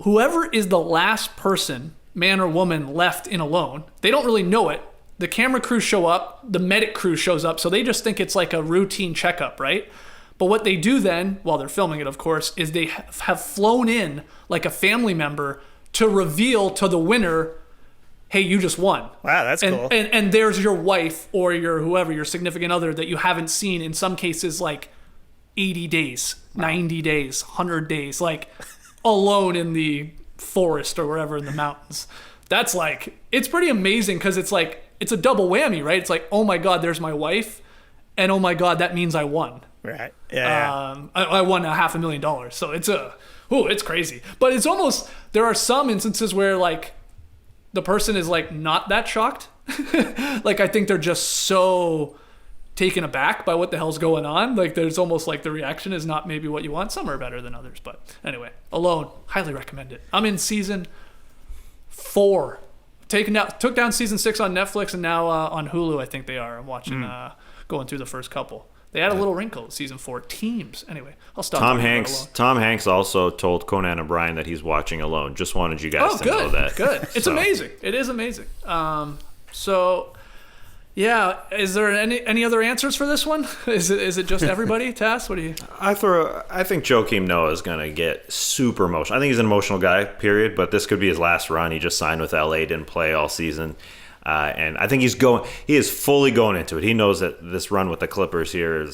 whoever is the last person, man or woman, left in Alone, they don't really know it. The camera crew show up, the medic crew shows up, so they just think it's like a routine checkup, right? But what they do then, while they're filming it, of course, is they have flown in like a family member to reveal to the winner, hey, you just won. Wow, that's cool. And there's your wife or your whoever, your significant other that you haven't seen in some cases like 80 days, 90 days, 100 days, like alone in the forest or wherever in the mountains. That's like, it's pretty amazing because it's like, it's a double whammy, right? It's like, oh my God, there's my wife. And oh my God, that means I won. Right. Yeah. I won $500,000. So it's crazy. But it's almost, there are some instances where like the person is like not that shocked. Like I think they're just so taken aback by what the hell's going on. Like there's almost like the reaction is not maybe what you want. Some are better than others. But anyway, Alone, highly recommend it. I'm in season 4. Took down season 6 on Netflix and now on Hulu I think they are. I'm watching, going through the first couple. They had a little wrinkle, season 4, teams. Anyway, I'll stop. Tom Hanks also told Conan O'Brien that he's watching Alone. Just wanted you guys to know that. Good. It's amazing. It is amazing. So, yeah. Is there any other answers for this one? Is it just everybody? Tass, what do you? I think Joakim Noah is gonna get super emotional. I think he's an emotional guy. Period. But this could be his last run. He just signed with LA, didn't play all season. And I think he is fully going into it. He knows that this run with the Clippers here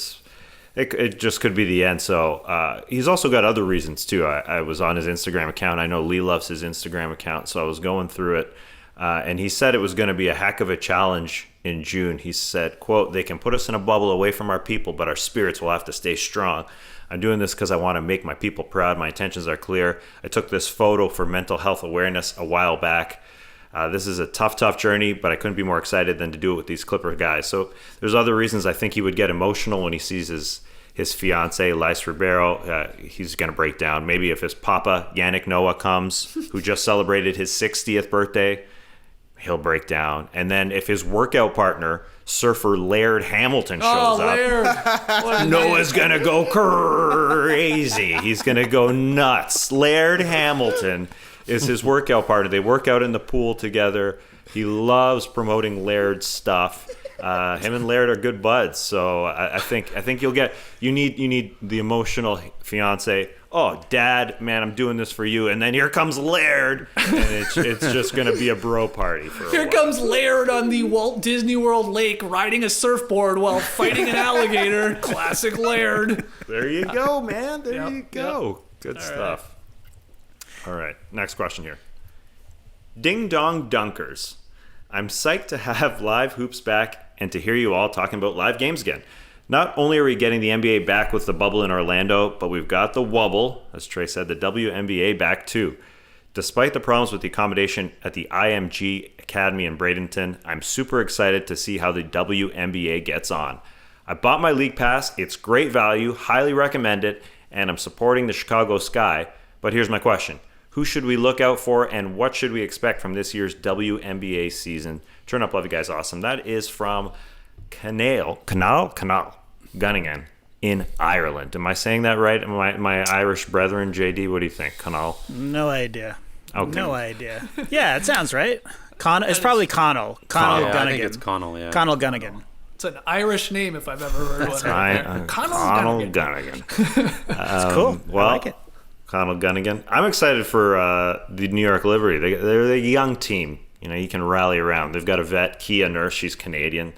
it just could be the end. So he's also got other reasons too. I was on his Instagram account. I know Lee loves his Instagram account, so I was going through it. And he said it was going to be a heck of a challenge in June. He said, quote, "They can put us in a bubble away from our people, but our spirits will have to stay strong. I'm doing this because I want to make my people proud. My intentions are clear. I took this photo for mental health awareness a while back. This is a tough journey, but I couldn't be more excited than to do it with these Clipper guys." So there's other reasons I think he would get emotional when he sees his fiance, Lice Ribeiro. He's going to break down. Maybe if his papa, Yannick Noah, comes, who just celebrated his 60th birthday, he'll break down. And then if his workout partner, surfer Laird Hamilton, shows up, Noah's going to go crazy. He's going to go nuts. Laird Hamilton is his workout partner. They work out in the pool together. He loves promoting Laird's stuff. Him and Laird are good buds. So I think you need the emotional fiance. Oh, Dad, man, I'm doing this for you. And then here comes Laird, and it's just gonna be a bro party for a while. Here comes Laird on the Walt Disney World lake riding a surfboard while fighting an alligator. Classic Laird. There you go, man. There you go. Yep. Good stuff. All right, next question here. Ding Dong Dunkers. I'm psyched to have live hoops back and to hear you all talking about live games again. Not only are we getting the NBA back with the bubble in Orlando, but we've got the wubble, as Trey said, the WNBA back too. Despite the problems with the accommodation at the IMG Academy in Bradenton, I'm super excited to see how the WNBA gets on. I bought my league pass. It's great value, highly recommend it, and I'm supporting the Chicago Sky. But here's my question. Who should we look out for, and what should we expect from this year's WNBA season? Turn up, love you guys, awesome. That is from Canal Gunningan in Ireland. Am I saying that right? My Irish brethren, JD, what do you think? Canal? No idea. Okay. No idea. Yeah, it sounds right. It's probably Connell. Connell Gunnigan. I think it's Connell, yeah. Connell Gunnigan. It's an Irish name if I've ever heard one. Connell Gunnigan. It's cool. Well, I like it. Connell Gunnigan. I'm excited for the New York Livery. They're a young team. You can rally around. They've got a vet, Kia Nurse. She's Canadian.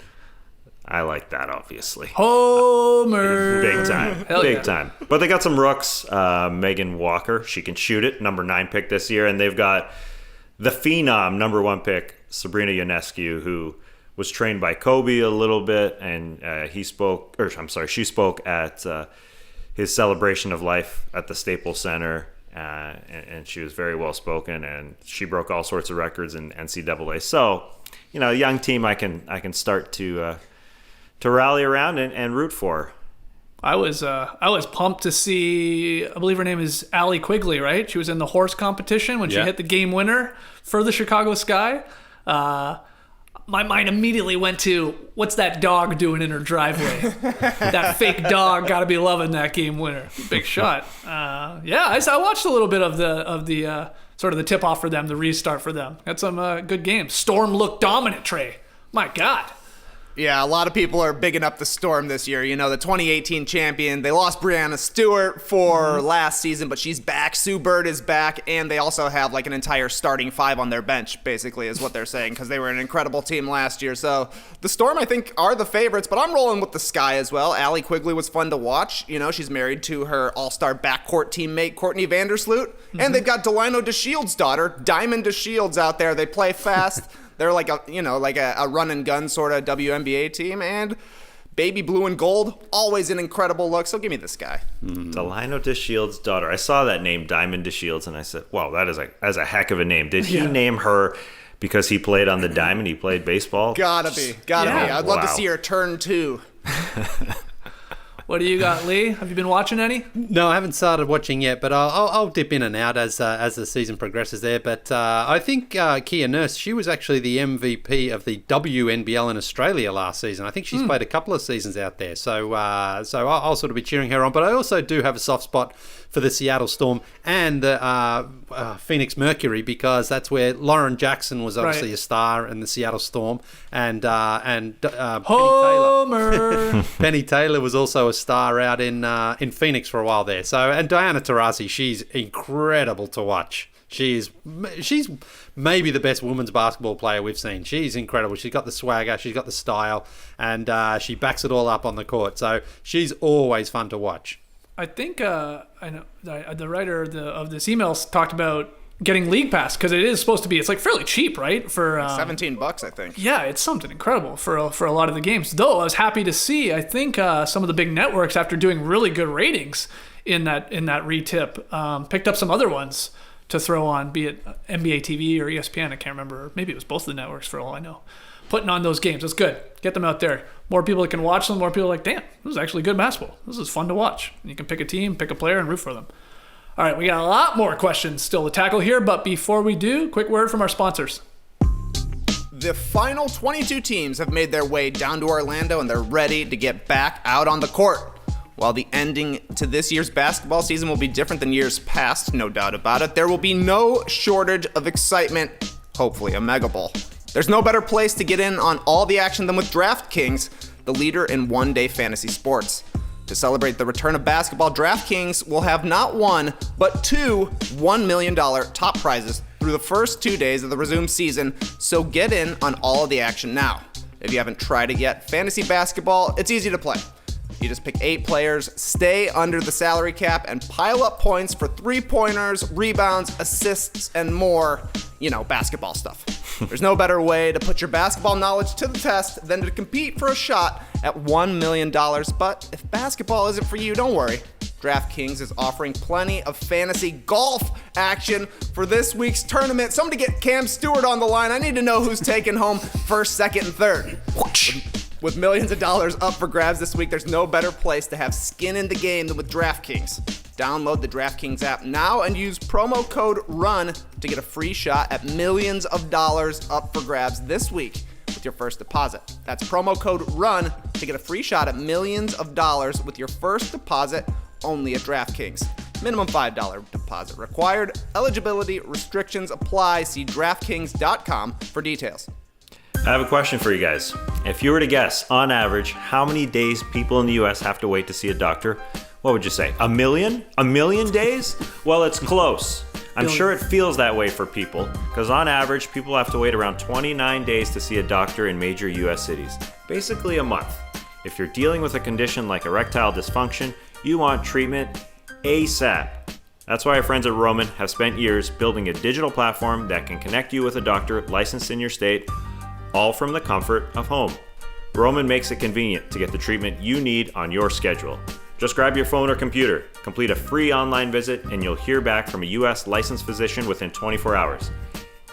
I like that, obviously. Homer. Big time. Big time. But they got some rooks. Megan Walker. She can shoot it. Number 9 pick this year. And they've got the phenom, number 1 pick, Sabrina Ionescu, who was trained by Kobe a little bit. And she spoke at his celebration of life at the Staples Center. And she was very well spoken, and she broke all sorts of records in NCAA. So, a young team I can start to rally around and root for. I was pumped to see. I believe her name is Allie Quigley, right? She was in the horse competition when she hit the game winner for the Chicago Sky. my mind immediately went to, what's that dog doing in her driveway? That fake dog got to be loving that game winner. Big shot. I watched a little bit of the sort of the tip-off for them, the restart for them. Had some good games. Storm looked dominant, Trey. My God. Yeah, a lot of people are bigging up the Storm this year. You know, the 2018 champion. They lost Brianna Stewart for last season, but she's back. Sue Bird is back, and they also have like an entire starting five on their bench, basically, is what they're saying, because they were an incredible team last year. So the Storm, I think, are the favorites, but I'm rolling with the Sky as well. Allie Quigley was fun to watch. You know, she's married to her all-star backcourt teammate, Courtney Vandersloot, and they've got Delino DeShields' daughter, Diamond DeShields, out there. They play fast. They're like a run and gun sort of WNBA team, and baby blue and gold, always an incredible look. So give me this guy. Delino DeShields' daughter. I saw that name, Diamond DeShields, and I said, "Wow, that's a heck of a name." Did he name her because he played on the diamond? He played baseball. Gotta be. I'd love to see her turn 2. What do you got, Lee? Have you been watching any? No, I haven't started watching yet, but I'll dip in and out as the season progresses there. But I think Kia Nurse, she was actually the MVP of the WNBL in Australia last season. I think she's played a couple of seasons out there, so I'll sort of be cheering her on. But I also do have a soft spot for the Seattle Storm and the Phoenix Mercury, because that's where Lauren Jackson was obviously a star in the Seattle Storm, and Homer. Penny Taylor was also a star out in Phoenix for a while there. So, and Diana Taurasi, she's incredible to watch. She's maybe the best women's basketball player we've seen. She's incredible. She's got the swagger, she's got the style, and she backs it all up on the court. So she's always fun to watch. I think I know the writer of this email talked about getting League Pass, because it is supposed to be, it's like fairly cheap, right? For $17, I think. Yeah, it's something incredible for a lot of the games. Though I was happy to see, I think some of the big networks, after doing really good ratings in that retip, picked up some other ones to throw on, be it NBA TV or ESPN. I can't remember. Maybe it was both of the networks for all I know. Putting on those games. That's good. Get them out there. More people that can watch them. More people are like, damn, this is actually good basketball. This is fun to watch. And you can pick a team, pick a player, and root for them. All right, we got a lot more questions still to tackle here, but before we do, quick word from our sponsors. The final 22 teams have made their way down to Orlando, and they're ready to get back out on the court. While the ending to this year's basketball season will be different than years past, no doubt about it, there will be no shortage of excitement, hopefully a mega bowl. There's no better place to get in on all the action than with DraftKings, the leader in one-day fantasy sports. To celebrate the return of basketball, DraftKings will have not one, but two $1 million top prizes through the first 2 days of the resumed season, so get in on all of the action now. If you haven't tried it yet, fantasy basketball, it's easy to play. You just pick 8 players, stay under the salary cap, and pile up points for 3-pointers, rebounds, assists, and more, basketball stuff. There's no better way to put your basketball knowledge to the test than to compete for a shot at $1 million. But if basketball isn't for you, don't worry. DraftKings is offering plenty of fantasy golf action for this week's tournament. Somebody get Cam Stewart on the line. I need to know who's taking home first, second, and third. With millions of dollars up for grabs this week, there's no better place to have skin in the game than with DraftKings. Download the DraftKings app now and use promo code RUN to get a free shot at millions of dollars up for grabs this week with your first deposit. That's promo code RUN to get a free shot at millions of dollars with your first deposit only at DraftKings. Minimum $5 deposit required. Eligibility restrictions apply. See DraftKings.com for details. I have a question for you guys. If you were to guess, on average, how many days people in the U.S. have to wait to see a doctor, what would you say? 1 million? 1 million days? Well, it's close. I'm sure it feels that way for people, because on average, people have to wait around 29 days to see a doctor in major U.S. cities. Basically a month. If you're dealing with a condition like erectile dysfunction, you want treatment ASAP. That's why our friends at Roman have spent years building a digital platform that can connect you with a doctor licensed in your state, all from the comfort of home. Roman makes it convenient to get the treatment you need on your schedule. Just grab your phone or computer, complete a free online visit, and you'll hear back from a U.S. licensed physician within 24 hours.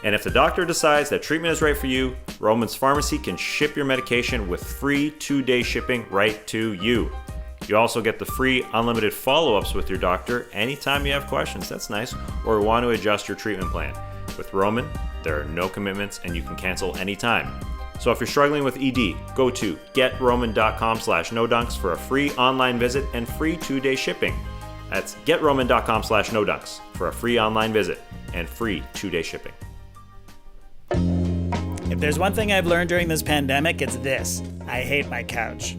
And if the doctor decides that treatment is right for you, Roman's Pharmacy can ship your medication with free 2-day shipping right to you. You also get the free unlimited follow-ups with your doctor anytime you have questions, that's nice, or want to adjust your treatment plan. With Roman, there are no commitments and you can cancel anytime. So if you're struggling with ED, go to getroman.com/nodunks for a free online visit and free 2-day shipping. That's getroman.com/nodunks for a free online visit and free 2-day shipping. If there's one thing I've learned during this pandemic, it's this. I hate my couch.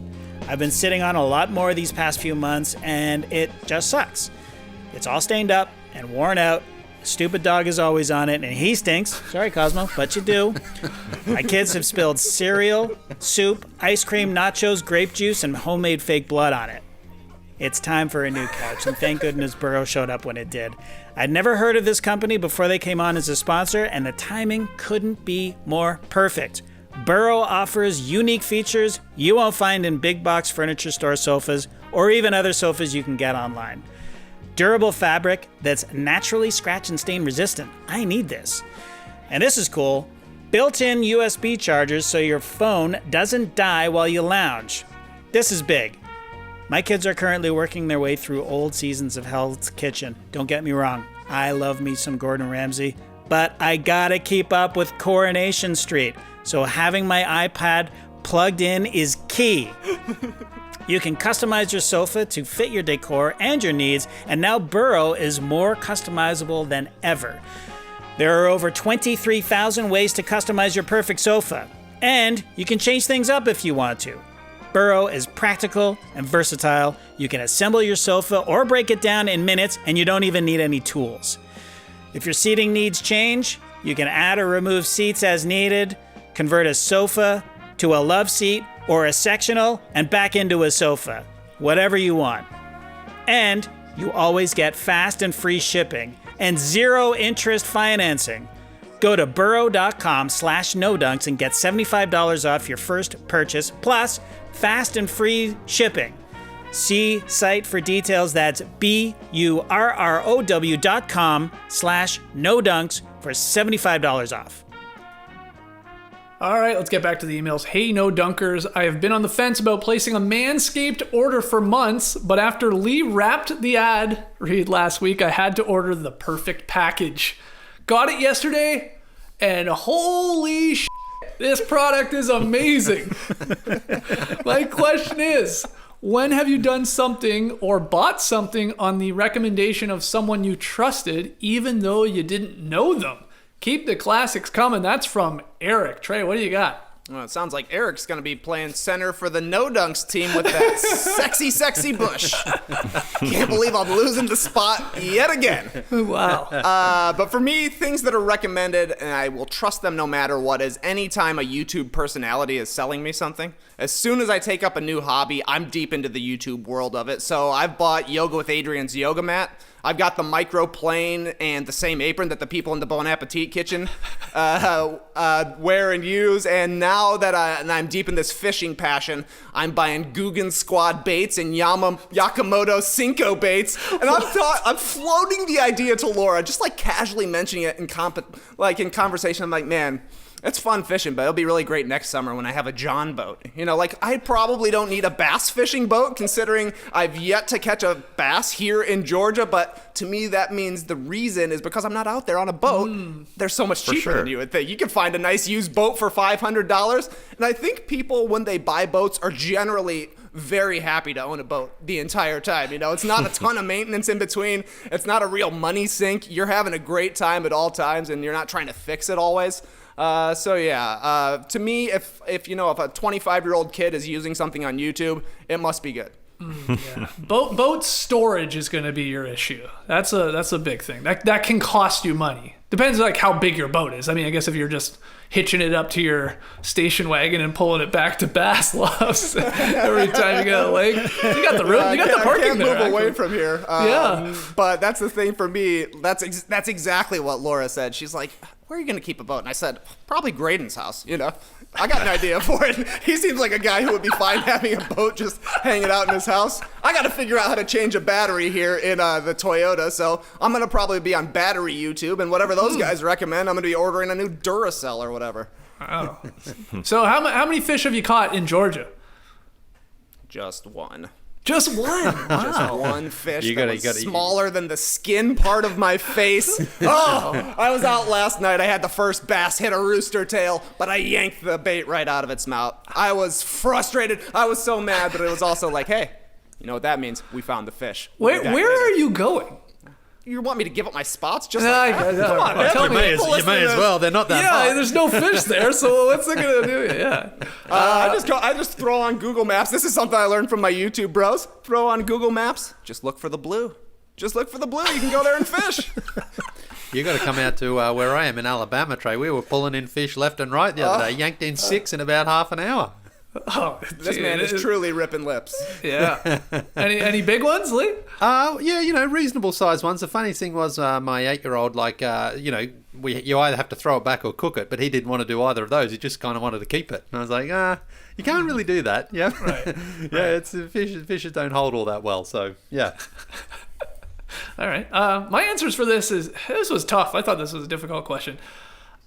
I've been sitting on a lot more these past few months, and it just sucks. It's all stained up and worn out. Stupid dog is always on it, and he stinks. Sorry, Cosmo, but you do. My kids have spilled cereal, soup, ice cream, nachos, grape juice, and homemade fake blood on it. It's time for a new couch, and thank goodness Burrow showed up when it did. I'd never heard of this company before they came on as a sponsor, and the timing couldn't be more perfect. Burrow offers unique features you won't find in big box furniture store sofas or even other sofas you can get online. Durable fabric that's naturally scratch and stain resistant. I need this. And this is cool. Built-in USB chargers so your phone doesn't die while you lounge. This is big. My kids are currently working their way through old seasons of Hell's Kitchen. Don't get me wrong, I love me some Gordon Ramsay, but I gotta keep up with Coronation Street, so having my iPad plugged in is key. You can customize your sofa to fit your decor and your needs, and now Burrow is more customizable than ever. There are over 23,000 ways to customize your perfect sofa, and you can change things up if you want to. Burrow is practical and versatile. You can assemble your sofa or break it down in minutes, and you don't even need any tools. If your seating needs change, you can add or remove seats as needed, convert a sofa to a love seat or a sectional and back into a sofa, whatever you want. And you always get fast and free shipping and zero interest financing. Go to burrow.com/nodunks and get $75 off your first purchase, plus fast and free shipping. See site for details. That's burrow.com/nodunks for $75 off. All right, let's get back to the emails. Hey, No Dunkers. I have been on the fence about placing a Manscaped order for months, but after Lee wrapped the ad read last week, I had to order the perfect package. Got it yesterday, and holy shit, this product is amazing. My question is, when have you done something or bought something on the recommendation of someone you trusted, even though you didn't know them? Keep the classics coming. That's from Eric. Trey, what do you got? Well, it sounds like Eric's going to be playing center for the No Dunks team with that sexy bush. Can't believe I'm losing the spot yet again. Wow. But for me, things that are recommended, and I will trust them no matter what, is anytime a YouTube personality is selling me something. As soon as I take up a new hobby, I'm deep into the YouTube world of it. So I've bought Yoga with Adrian's yoga mat. I've got the microplane and the same apron that the people in the Bon Appetit kitchen wear and use. And now that I'm deep in this fishing passion, I'm buying Guggen Squad baits and Yakamoto Cinco baits. And I'm floating the idea to Laura, just like casually mentioning it in conversation. I'm like, man, it's fun fishing, but it'll be really great next summer when I have a John boat. You know, like I probably don't need a bass fishing boat considering I've yet to catch a bass here in Georgia, but to me that means the reason is because I'm not out there on a boat. They're so much cheaper than you would think. You can find a nice used boat for $500, and I think people when they buy boats are generally very happy to own a boat the entire time. You know, it's not a ton of maintenance in between. It's not a real money sink. You're having a great time at all times, and you're not trying to fix it always. To me, if a 25-year-old kid is using something on YouTube, it must be good. Yeah. Boat storage is going to be your issue. That's a big thing. That can cost you money. Depends like how big your boat is. I mean, I guess if you're just hitching it up to your station wagon and pulling it back to Bass Loves every time you go to the lake, you got the room, you got the parking I can't there. move away from here. Yeah. But that's the thing for me. That's exactly what Laura said. She's like, where are you going to keep a boat? And I said, probably Graydon's house, you know. I got an idea for it. He seems like a guy who would be fine having a boat just hanging out in his house. I got to figure out how to change a battery here in the Toyota, so I'm going to probably be on battery YouTube, and whatever those guys recommend, I'm going to be ordering a new Duracell or whatever. Oh. So how many fish have you caught in Georgia? Just one. Just one. Just one fish You that gotta- was smaller than the skin part of my face. Oh, I was out last night. I had the first bass hit a rooster tail, but I yanked the bait right out of its mouth. I was frustrated. I was so mad, but it was also like, hey, you know what that means? We found the fish. We'll be back Where later. are you going? You want me to give up my spots? Just Nah, like that? yeah, Come on, yeah. man. Tell me. People You listen may to as this. well. They're not that Yeah, hot. there's no fish there, so what's it gonna do? Yeah. I just throw on Google Maps. This is something I learned from my YouTube bros. Throw on Google Maps. Just look for the blue. Just look for the blue. You can go there and fish. You got to come out to where I am in Alabama, Trey. We were pulling in fish left and right the other day. Yanked in 6 in about half an hour. Oh, This gee, man is truly ripping lips. Yeah. Any big ones, Lee? Yeah, reasonable sized ones. The funny thing was my 8-year-old, you either have to throw it back or cook it, but he didn't want to do either of those. He just kind of wanted to keep it. And I was like, you can't really do that. Yeah, Right. Yeah, it's fishes don't hold all that well. So yeah. All right. My answers for this was tough. I thought this was a difficult question.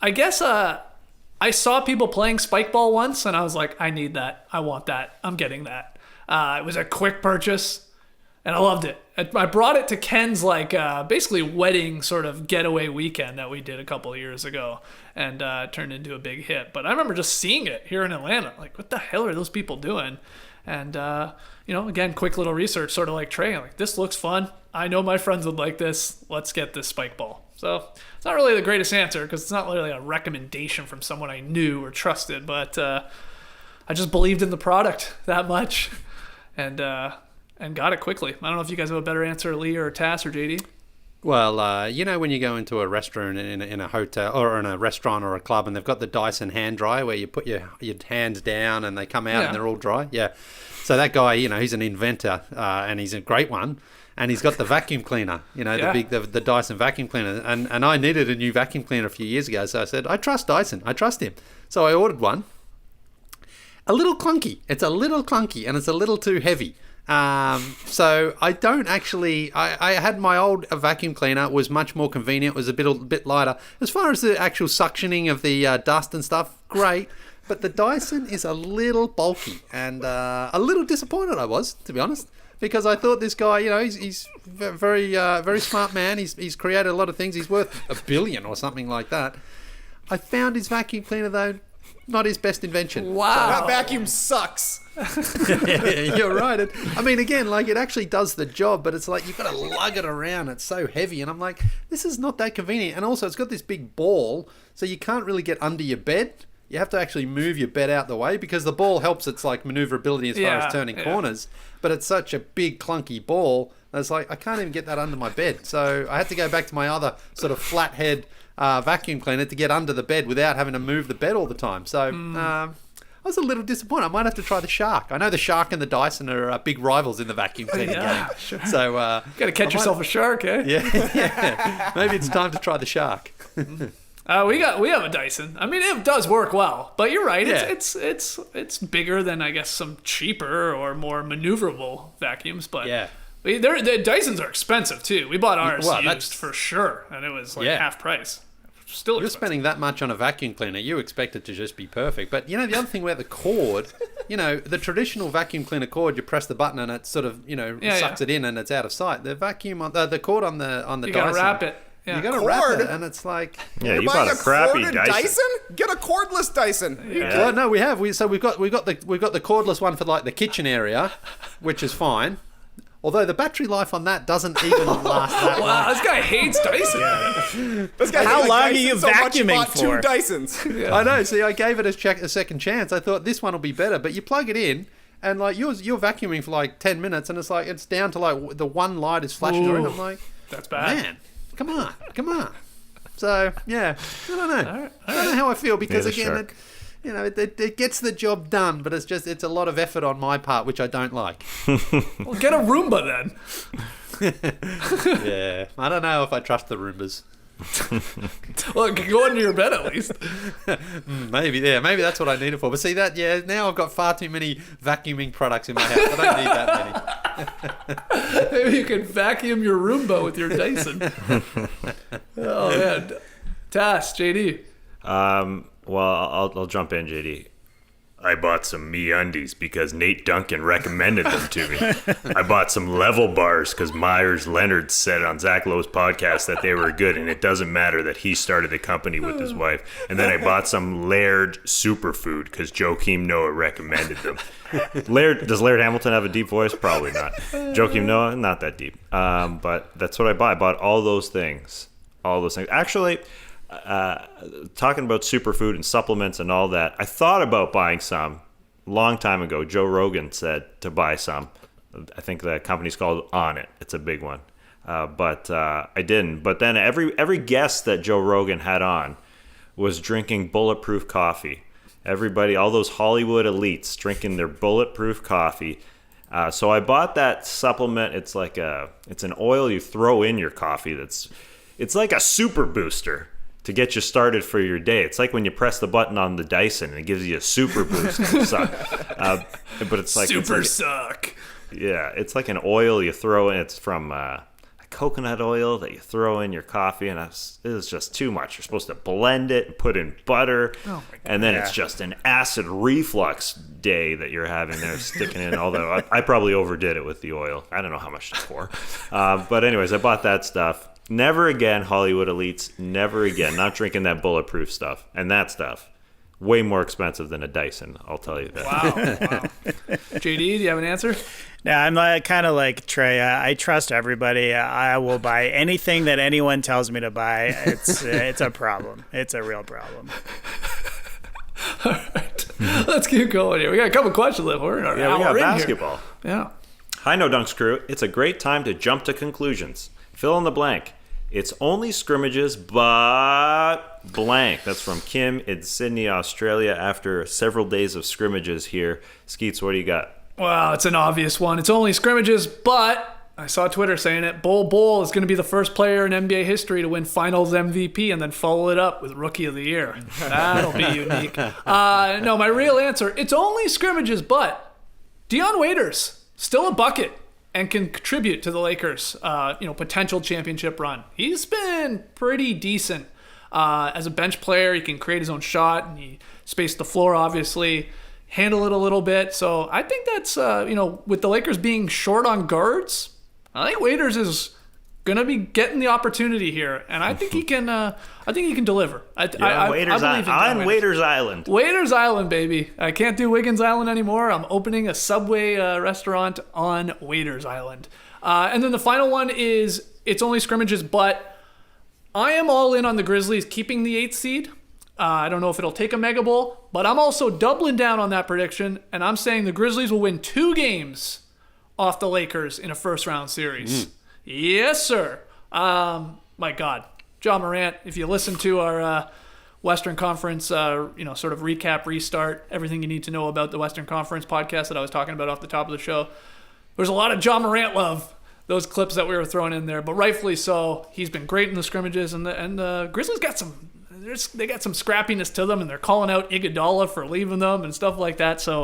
I guess I saw people playing Spikeball once, and I was like, I need that. I want that. I'm getting that. It was a quick purchase, and I loved it. I brought it to Ken's basically wedding sort of getaway weekend that we did a couple of years ago, and it turned into a big hit. But I remember just seeing it here in Atlanta. Like, what the hell are those people doing? And, again, quick little research, sort of like Trey. Like, this looks fun. I know my friends would like this. Let's get this Spikeball. So it's not really the greatest answer because it's not really a recommendation from someone I knew or trusted, but I just believed in the product that much and got it quickly. I don't know if you guys have a better answer, Lee or Tass or JD. Well, when you go into a restaurant in a hotel or in a restaurant or a club and they've got the Dyson hand dryer where you put your hands down and they come out and they're all dry. Yeah. So that guy, he's an inventor and he's a great one. And he's got the vacuum cleaner, the Dyson vacuum cleaner. And I needed a new vacuum cleaner a few years ago. So I said, I trust Dyson. I trust him. So I ordered one. A little clunky. It's a little clunky and it's a little too heavy. So I don't actually... I had my old vacuum cleaner. It was much more convenient. It was a bit lighter. As far as the actual suctioning of the dust and stuff, great. But the Dyson is a little bulky. And a little disappointed I was, to be honest. Because I thought this guy, he's very, very smart man. He's created a lot of things. He's worth $1 billion or something like that. I found his vacuum cleaner though, not his best invention. Wow. That vacuum sucks. You're right. It actually does the job, but it's like you've got to lug it around. It's so heavy, and I'm like, this is not that convenient. And also, it's got this big ball, so you can't really get under your bed. You have to actually move your bed out the way because the ball helps its maneuverability as far as turning corners. But it's such a big clunky ball. It's like I can't even get that under my bed. So I had to go back to my other sort of flathead vacuum cleaner to get under the bed without having to move the bed all the time. So I was a little disappointed. I might have to try the Shark. I know the Shark and the Dyson are big rivals in the vacuum cleaning game. Sure. So Got to catch yourself a shark, eh? Yeah. Maybe it's time to try the Shark. We have a Dyson. It does work well, but you're right. Yeah. It's bigger than I guess some cheaper or more maneuverable vacuums. But Yeah. the Dysons are expensive too. We bought ours Well, used for sure, and it was half price. Still You're expensive. spending that much on a vacuum cleaner, you expect it to just be perfect. But the other thing about the cord, the traditional vacuum cleaner cord, you press the button and it sort of, sucks it in and it's out of sight. The vacuum on the cord on the You Dyson, gotta wrap it. Yeah. you gotta wrap Cord? it, and it's like, Yeah, You're you buying bought a crappy corded Dyson. Get a cordless Dyson. Yeah. well, no, we have. We've got the cordless one for the kitchen area, which is fine. Although the battery life on that doesn't even last that long. Wow, this guy hates Dyson. This guy How hates long are Dyson you so much he vacuuming bought for? 2 Dysons. I know. See, I gave it a second chance. I thought this one will be better, but you plug it in. And you're vacuuming for 10 minutes, and it's down to the one light is flashing through. And I'm like, That's bad. man, come on. So yeah, I don't know. I don't know how I feel because Neither again, shark. it gets the job done, but it's a lot of effort on my part, which I don't like. Well, get a Roomba then. Yeah, I don't know if I trust the Roombas. Well, it can go under your bed at least. Maybe that's what I need it for. But see now I've got far too many vacuuming products in my house. I don't need that many. Maybe you can vacuum your Roomba with your Dyson. Oh man, Tass, JD. Well, I'll jump in, JD. I bought some MeUndies because Nate Duncan recommended them to me. I bought some Level bars because Myers Leonard said on Zach Lowe's podcast that they were good, and it doesn't matter that he started the company with his wife. And then I bought some Laird superfood because Joakim Noah recommended them. Does Laird Hamilton have a deep voice? Probably not. Joakim Noah, not that deep. But that's what I bought. I bought all those things. Actually, talking about superfood and supplements and all that, I thought about buying some a long time ago. Joe Rogan said to buy some. I think the company's called On It. It's a big one. But I didn't. But then every guest that Joe Rogan had on was drinking bulletproof coffee. Everybody, all those Hollywood elites drinking their bulletproof coffee. So I bought that supplement. It's an oil you throw in your coffee. It's like a super booster to get you started for your day. It's like when you press the button on the Dyson and it gives you a super boost. But it's like suck. Yeah, it's like an oil you throw in. It's from a coconut oil that you throw in your coffee, and it was just too much. You're supposed to blend it and put in butter, and then it's just an acid reflux day that you're having there, sticking in. Although I probably overdid it with the oil. I don't know how much to pour. But anyways, I bought that stuff. Never again, Hollywood elites. Never again. Not drinking that bulletproof stuff. And that stuff, way more expensive than a Dyson, I'll tell you that. Wow. JD, do you have an answer? Yeah, I'm kind of like Trey. I trust everybody. I will buy anything that anyone tells me to buy. It's a problem. It's a real problem. All right. Let's keep going here. We got a couple questions left. We're in our hour we got in basketball. Here. Yeah. Hi, No Dunks crew. It's a great time to jump to conclusions. Fill in the blank. It's only scrimmages, but blank. That's from Kim in Sydney, Australia, after several days of scrimmages here. Skeets, what do you got? Well, it's an obvious one. It's only scrimmages, but I saw Twitter saying it. Bol is going to be the first player in NBA history to win Finals MVP and then follow it up with Rookie of the Year. That'll be unique. No, my real answer, it's only scrimmages, but Dion Waiters, still a bucket and can contribute to the Lakers' potential championship run. He's been pretty decent as a bench player. He can create his own shot, and he spaced the floor, obviously, handle it a little bit. So I think that's, with the Lakers being short on guards, I think Waiters is going to be getting the opportunity here, and I think he can. I think he can deliver. Waiters Island. Waiters Island, baby. I can't do Wiggins Island anymore. I'm opening a Subway restaurant on Waiters Island. And then the final one is it's only scrimmages, but I am all in on the Grizzlies keeping the 8th seed. I don't know if it'll take a Mega Bowl, but I'm also doubling down on that prediction, and I'm saying the Grizzlies will win 2 off the Lakers in a first-round series. Yes, sir. My God. Ja Morant, if you listen to our Western Conference, sort of recap, restart, everything you need to know about the Western Conference podcast that I was talking about off the top of the show, there's a lot of Ja Morant love, those clips that we were throwing in there, but rightfully so. He's been great in the scrimmages, and the Grizzlies got some scrappiness to them, and they're calling out Iguodala for leaving them and stuff like that. So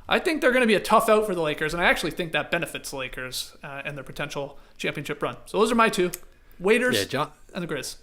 I think they're going to be a tough out for the Lakers, and I actually think that benefits the Lakers and their potential championship run. So those are my two, Waiters and the Grizz.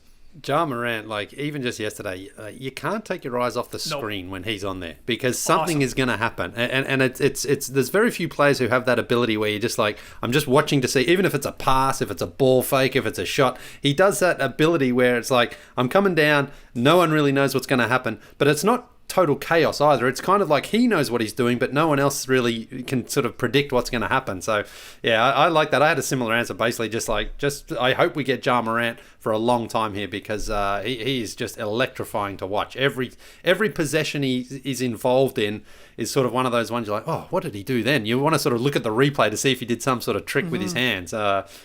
Ja Morant, even just yesterday, you can't take your eyes off the screen when he's on there because something is going to happen. And it's there's very few players who have that ability where you're just like, I'm just watching to see, even if it's a pass, if it's a ball fake, if it's a shot, he does that ability where it's like, I'm coming down, no one really knows what's going to happen, but it's not total chaos either. It's kind of like he knows what he's doing, but no one else really can sort of predict what's going to happen. So yeah, I like that. I had a similar answer, basically just I hope we get Ja Morant for a long time here because he is just electrifying to watch. Every possession he is involved in is sort of one of those ones you're like, oh, what did he do then? You want to sort of look at the replay to see if he did some sort of trick with his hands.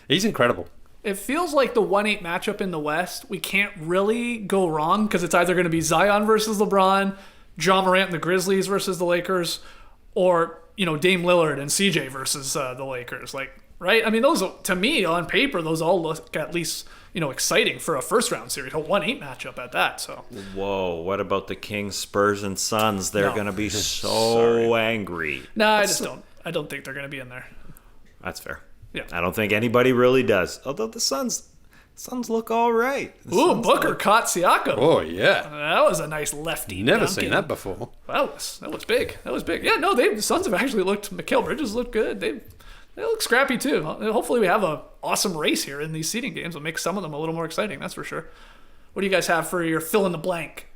He's incredible. It feels like the 1-8 matchup in the West, we can't really go wrong because it's either going to be Zion versus LeBron, Ja Morant and the Grizzlies versus the Lakers, or Dame Lillard and CJ versus the Lakers. Right? I mean, those, to me, on paper, those all look at least exciting for a first round series, a 1-8 matchup at that. So whoa, what about the Kings, Spurs, and Suns? They're going to be so angry. No, I don't think they're going to be in there. That's fair. Yeah, I don't think anybody really does. Although the Suns Suns look all right. Ooh, Booker caught Siakam. Oh, yeah. That was a nice lefty. Never dunking. seen that before. That was big. That was big. Yeah, no, the Suns have actually looked. Mikal Bridges looked good. They look scrappy too. Hopefully, we have a awesome race here in these seeding games. It'll make some of them a little more exciting. That's for sure. What do you guys have for your fill in the blank?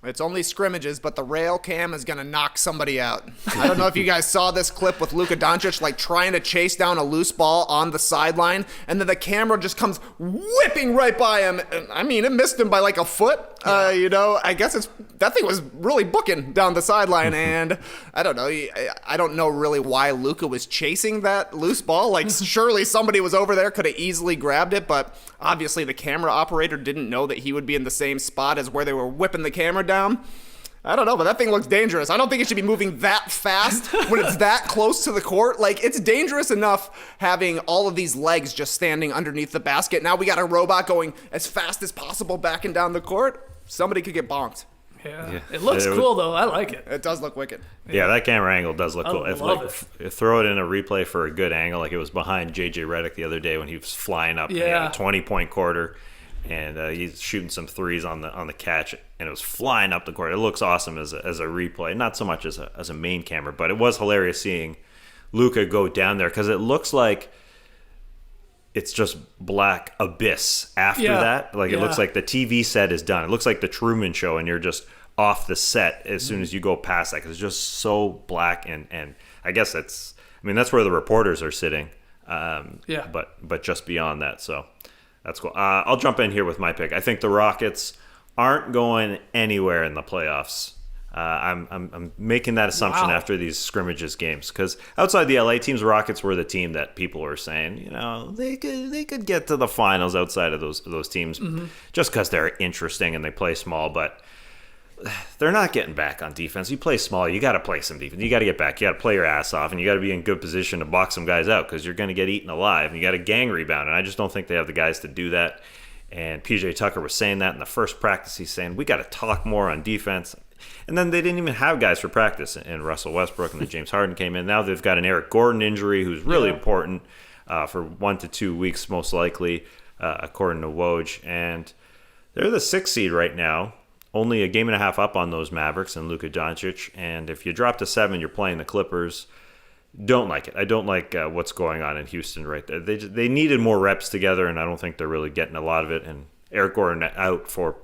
It's only scrimmages, but the rail cam is going to knock somebody out. I don't know if you guys saw this clip with Luka Doncic, like trying to chase down a loose ball on the sideline, and then the camera just comes whipping right by him. And, I mean, it missed him by like a foot. I guess that thing was really booking down the sideline, and I don't know. I don't know really why Luka was chasing that loose ball. Like, surely somebody was over there, could have easily grabbed it, but obviously the camera operator didn't know that he would be in the same spot as where they were whipping the camera down. I don't know, but that thing looks dangerous. I don't think it should be moving that fast when it's that close to the court. Like, it's dangerous enough having all of these legs just standing underneath the basket. Now we got a robot going as fast as possible backing down the court. Somebody could get bonked. Yeah. It looks cool, though. I like it. It does look wicked. Yeah, that camera angle does look cool. love Throw it in a replay for a good angle, like it was behind JJ Redick the other day when he was flying up. Yeah. He had a 20-point quarter, and he's shooting some threes on the catch, and it was flying up the court. It looks awesome as a replay, not so much as a main camera, but it was hilarious seeing Luka go down there because it looks like it's just black abyss after that. Like, it looks like the TV set is done. It looks like the Truman Show, and you're just off the set as soon as you go past that, because it's just so black. And I guess that's where the reporters are sitting. But just beyond that. So that's cool. I'll jump in here with my pick. I think the Rockets aren't going anywhere in the playoffs. I'm making that assumption after these scrimmages games, because outside the LA teams, Rockets were the team that people were saying, they could get to the finals outside of those teams, just because they're interesting and they play small, but they're not getting back on defense. You play small, you got to play some defense. You got to get back. You got to play your ass off, and you got to be in good position to box some guys out, because you're going to get eaten alive, and you got to gang rebound, and I just don't think they have the guys to do that. And PJ Tucker was saying that in the first practice. He's saying, we got to talk more on defense. And then they didn't even have guys for practice. And Russell Westbrook and then James Harden came in. Now they've got an Eric Gordon injury, who's really important for 1 to 2 weeks, most likely, according to Woj. And they're the 6th seed right now, only a game and a half up on those Mavericks and Luka Doncic. And if you drop to 7, you're playing the Clippers. Don't like it. I don't like what's going on in Houston right there. They needed more reps together, and I don't think they're really getting a lot of it. And Eric Gordon out for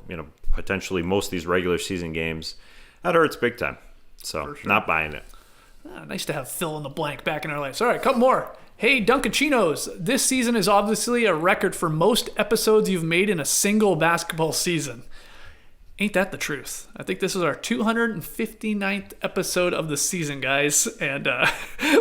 potentially most of these regular season games, that hurts big time. So not buying it. Nice to have fill in the blank back in our lives. All right, a couple more. Hey, Dunkachinos, this season is obviously a record for most episodes you've made in a single basketball season. Ain't that the truth? I think this is our 259th episode of the season, guys, and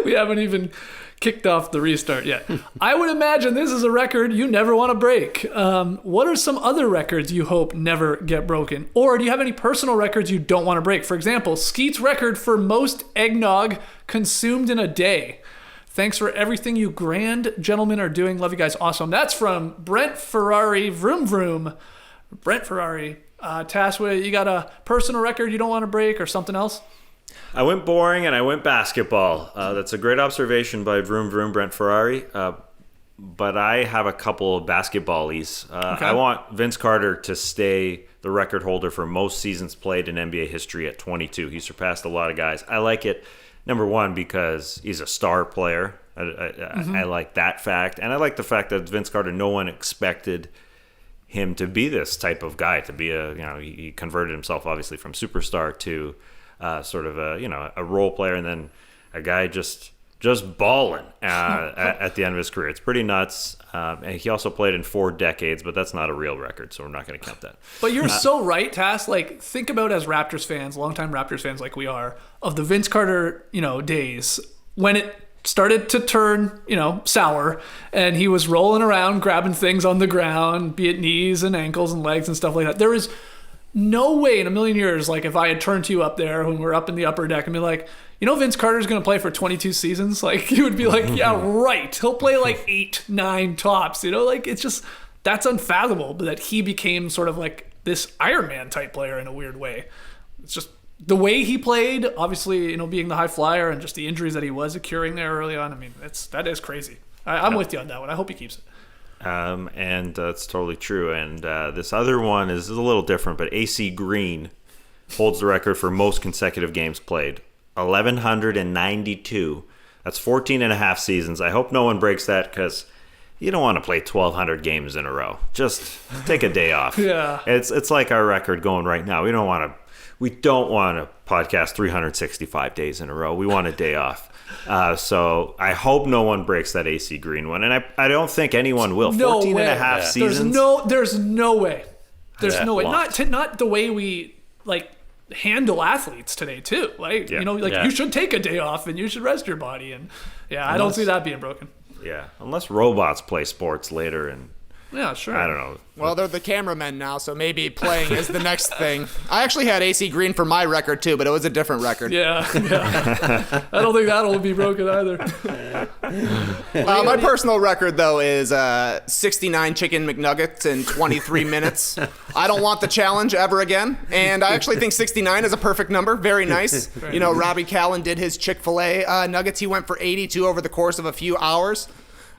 we haven't even kicked off the restart yet. I would imagine this is a record you never want to break. What are some other records you hope never get broken? Or do you have any personal records you don't want to break? For example, Skeet's record for most eggnog consumed in a day. Thanks for everything you grand gentlemen are doing. Love you guys. Awesome. That's from Brent Ferrari. Vroom vroom. Brent Ferrari. Taswa, you got a personal record you don't want to break or something else? I went boring and I went basketball. That's a great observation by Vroom Vroom Brent Ferrari. But I have a couple of basketballies. Okay. I want Vince Carter to stay the record holder for most seasons played in NBA history at 22. He surpassed a lot of guys. I like it, number one, because he's a star player. I like that fact. And I like the fact that Vince Carter, no one expected him to be this type of guy, to be he converted himself obviously from superstar to sort of a role player, and then a guy just balling at the end of his career. It's pretty nuts. And he also played in 4 decades, but that's not a real record, so we're not going to count that. But you're so right, Tass. Like, think about, as Raptors fans, longtime Raptors fans like we are, of the Vince Carter, days when it started to turn, sour, and he was rolling around grabbing things on the ground, be it knees and ankles and legs and stuff like that. There is no way in a million years, like, if I had turned to you up there when we're up in the upper deck and be like, Vince Carter's going to play for 22 seasons, like, you would be like, yeah, right. He'll play like 8, 9 tops, like, it's just, that's unfathomable, but that he became sort of like this Iron Man type player in a weird way. It's just the way he played, obviously, being the high flyer and just the injuries that he was accruing there early on. I mean, that is crazy. I'm with you on that one. I hope he keeps it. and that's totally true. And this other one is a little different, but AC Green holds the record for most consecutive games played, 1,192. That's 14 and a half seasons. I hope no one breaks that, because you don't want to play 1,200 games in a row. Just take a day off. Yeah. It's like our record going right now. We don't want to podcast 365 days in a row. We want a day off. So I hope no one breaks that AC Green one. And I don't think anyone will. No 14 way. and a half seasons. There's no way. There's no way. Lost. Not the way we handle athletes today too. Like you should take a day off and you should rest your body. And I don't see that being broken. Yeah, unless robots play sports later, and Yeah, sure. I don't know. Well, they're the cameramen now, so maybe playing is the next thing. I actually had AC Green for my record too, but it was a different record. Yeah. I don't think that'll be broken either. My personal record, though, is 69 chicken McNuggets in 23 minutes. I don't want the challenge ever again, and I actually think 69 is a perfect number. Very nice. Robbie Callen did his Chick-fil-A nuggets. He went for 82 over the course of a few hours.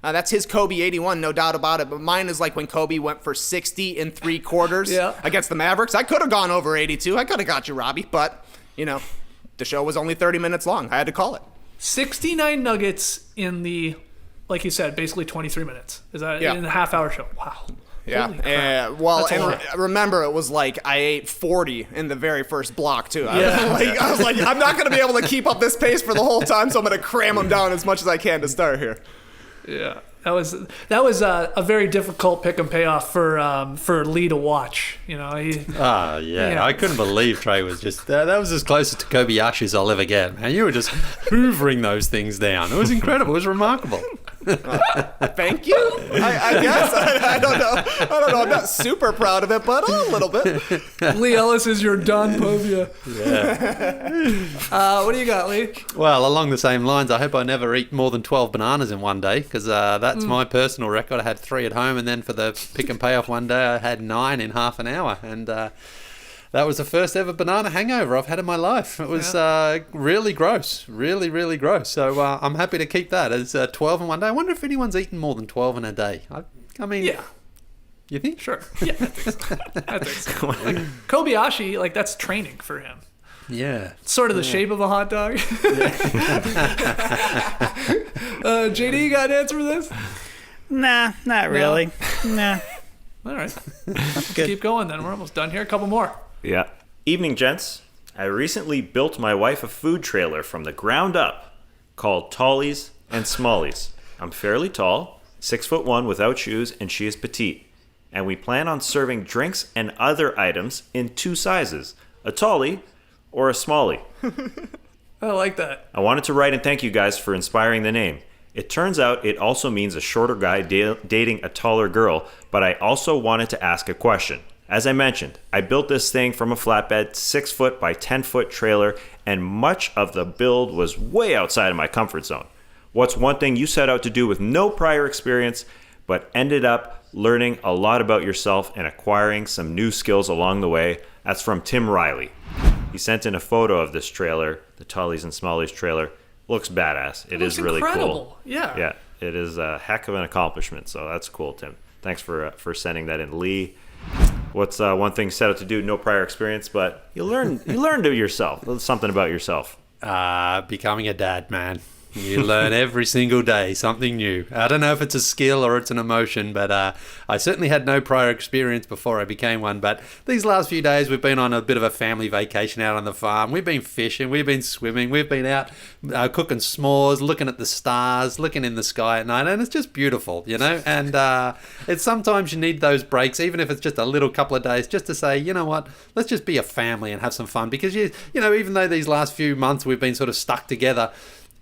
That's his Kobe 81, no doubt about it. But mine is like when Kobe went for 60 in 3 quarters against the Mavericks. I could have gone over 82. I could have got you, Robbie. But, the show was only 30 minutes long. I had to call it. 69 nuggets in the, like you said, basically 23 minutes. Is that in a half-hour show? Wow. Yeah. Remember, it was like I ate 40 in the very first block, too. I was like, I'm not going to be able to keep up this pace for the whole time, so I'm going to cram them down as much as I can to start here. Yeah, that was a very difficult pick and payoff for Lee to watch. I couldn't believe Trey was just that was as close to Kobayashi as I'll ever get, man. You were just hoovering those things down. It was incredible. It was remarkable. Thank you. I guess I don't know. I'm not super proud of it, but a little bit. Lee Ellis is your Don Povia. Yeah. What do you got, Lee? Well, along the same lines, I hope I never eat more than 12 bananas in one day, because that's my personal record. I had 3 at home, and then for the pick and payoff one day, I had 9 in half an hour, and that was the first ever banana hangover I've had in my life. It was really gross, really, really gross. So I'm happy to keep that as 12 in one day. I wonder if anyone's eaten more than 12 in a day. I mean, yeah. You think? Sure. Yeah, I think so. Like, Kobayashi, that's training for him. Yeah. It's sort of the shape of a hot dog. JD, you got an answer for this? Nah, not really. Nah. All right. Let's keep going then. We're almost done here. A couple more. Yeah. Evening, gents. I recently built my wife a food trailer from the ground up called Tallies and Smallies. I'm fairly tall, 6'1" without shoes, and she is petite. And we plan on serving drinks and other items in 2 sizes, a Tallie or a Smallie. I like that. I wanted to write and thank you guys for inspiring the name. It turns out it also means a shorter guy dating a taller girl, but I also wanted to ask a question. As I mentioned, I built this thing from a flatbed 6-foot by 10-foot trailer, and much of the build was way outside of my comfort zone. What's one thing you set out to do with no prior experience, but ended up learning a lot about yourself and acquiring some new skills along the way? That's from Tim Riley. He sent in a photo of this trailer, the Tallies and Smallies trailer. Looks badass. It is really incredible. Cool. Yeah. Yeah. It is a heck of an accomplishment. So that's cool, Tim. Thanks for sending that in, Lee. What's one thing set out to do? No prior experience, but you learn to yourself. Something about yourself. Becoming a dad, man. You learn every single day something new. I don't know if it's a skill or it's an emotion, but I certainly had no prior experience before I became one. But these last few days, we've been on a bit of a family vacation out on the farm. We've been fishing, we've been swimming, we've been out cooking s'mores, looking at the stars, looking in the sky at night, and it's just beautiful, And it's sometimes you need those breaks, even if it's just a little couple of days, just to say, you know what, let's just be a family and have some fun. Because even though these last few months we've been sort of stuck together,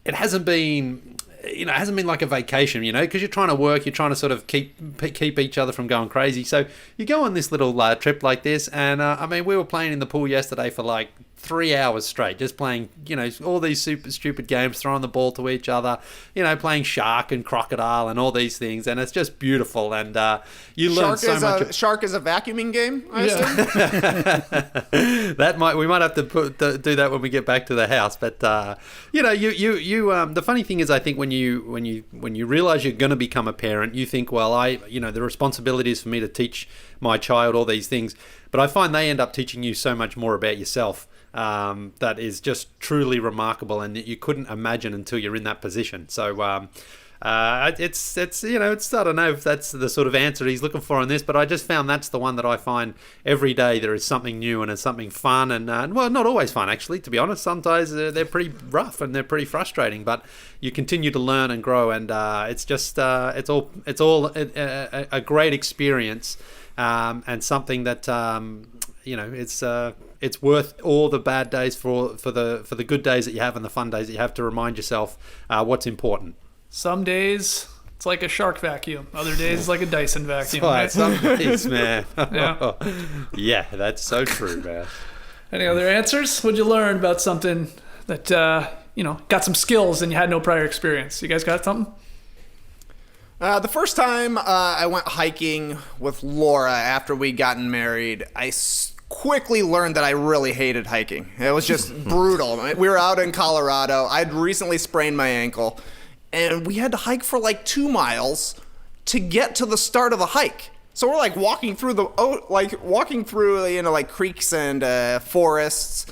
it hasn't been like a vacation, because you're trying to work, you're trying to sort of keep each other from going crazy. So you go on this little trip like this, and we were playing in the pool yesterday for like 3 hours straight just playing, all these super stupid games, throwing the ball to each other, playing shark and crocodile and all these things, and it's just beautiful. And you learn so much. Shark is a vacuuming game, I assume? We might have to do that when we get back to the house. But the funny thing is, I think when you realize you're going to become a parent, you think, well, the responsibility is for me to teach my child all these things, but I find they end up teaching you so much more about yourself. That is just truly remarkable, and that you couldn't imagine until you're in that position. So it's I don't know if that's the sort of answer he's looking for on this, but I just found that's the one that I find every day there is something new and it's something fun, and well, not always fun actually, to be honest. Sometimes they're pretty rough and they're pretty frustrating, but you continue to learn and grow, and it's just it's all a great experience, and something that it's worth all the bad days for the good days that you have and the fun days that you have, to remind yourself what's important. Some days it's like a shark vacuum. Other days it's like a Dyson vacuum. Right? Some days, man. Yeah. Yeah, that's so true, man. Any other answers? What'd you learn about something that got some skills and you had no prior experience? You guys got something? The first time I went hiking with Laura after we'd gotten married, I quickly learned that I really hated hiking. It was just brutal. We were out in Colorado. I'd recently sprained my ankle, and we had to hike for like 2 miles to get to the start of the hike. So we're like walking through creeks and forests.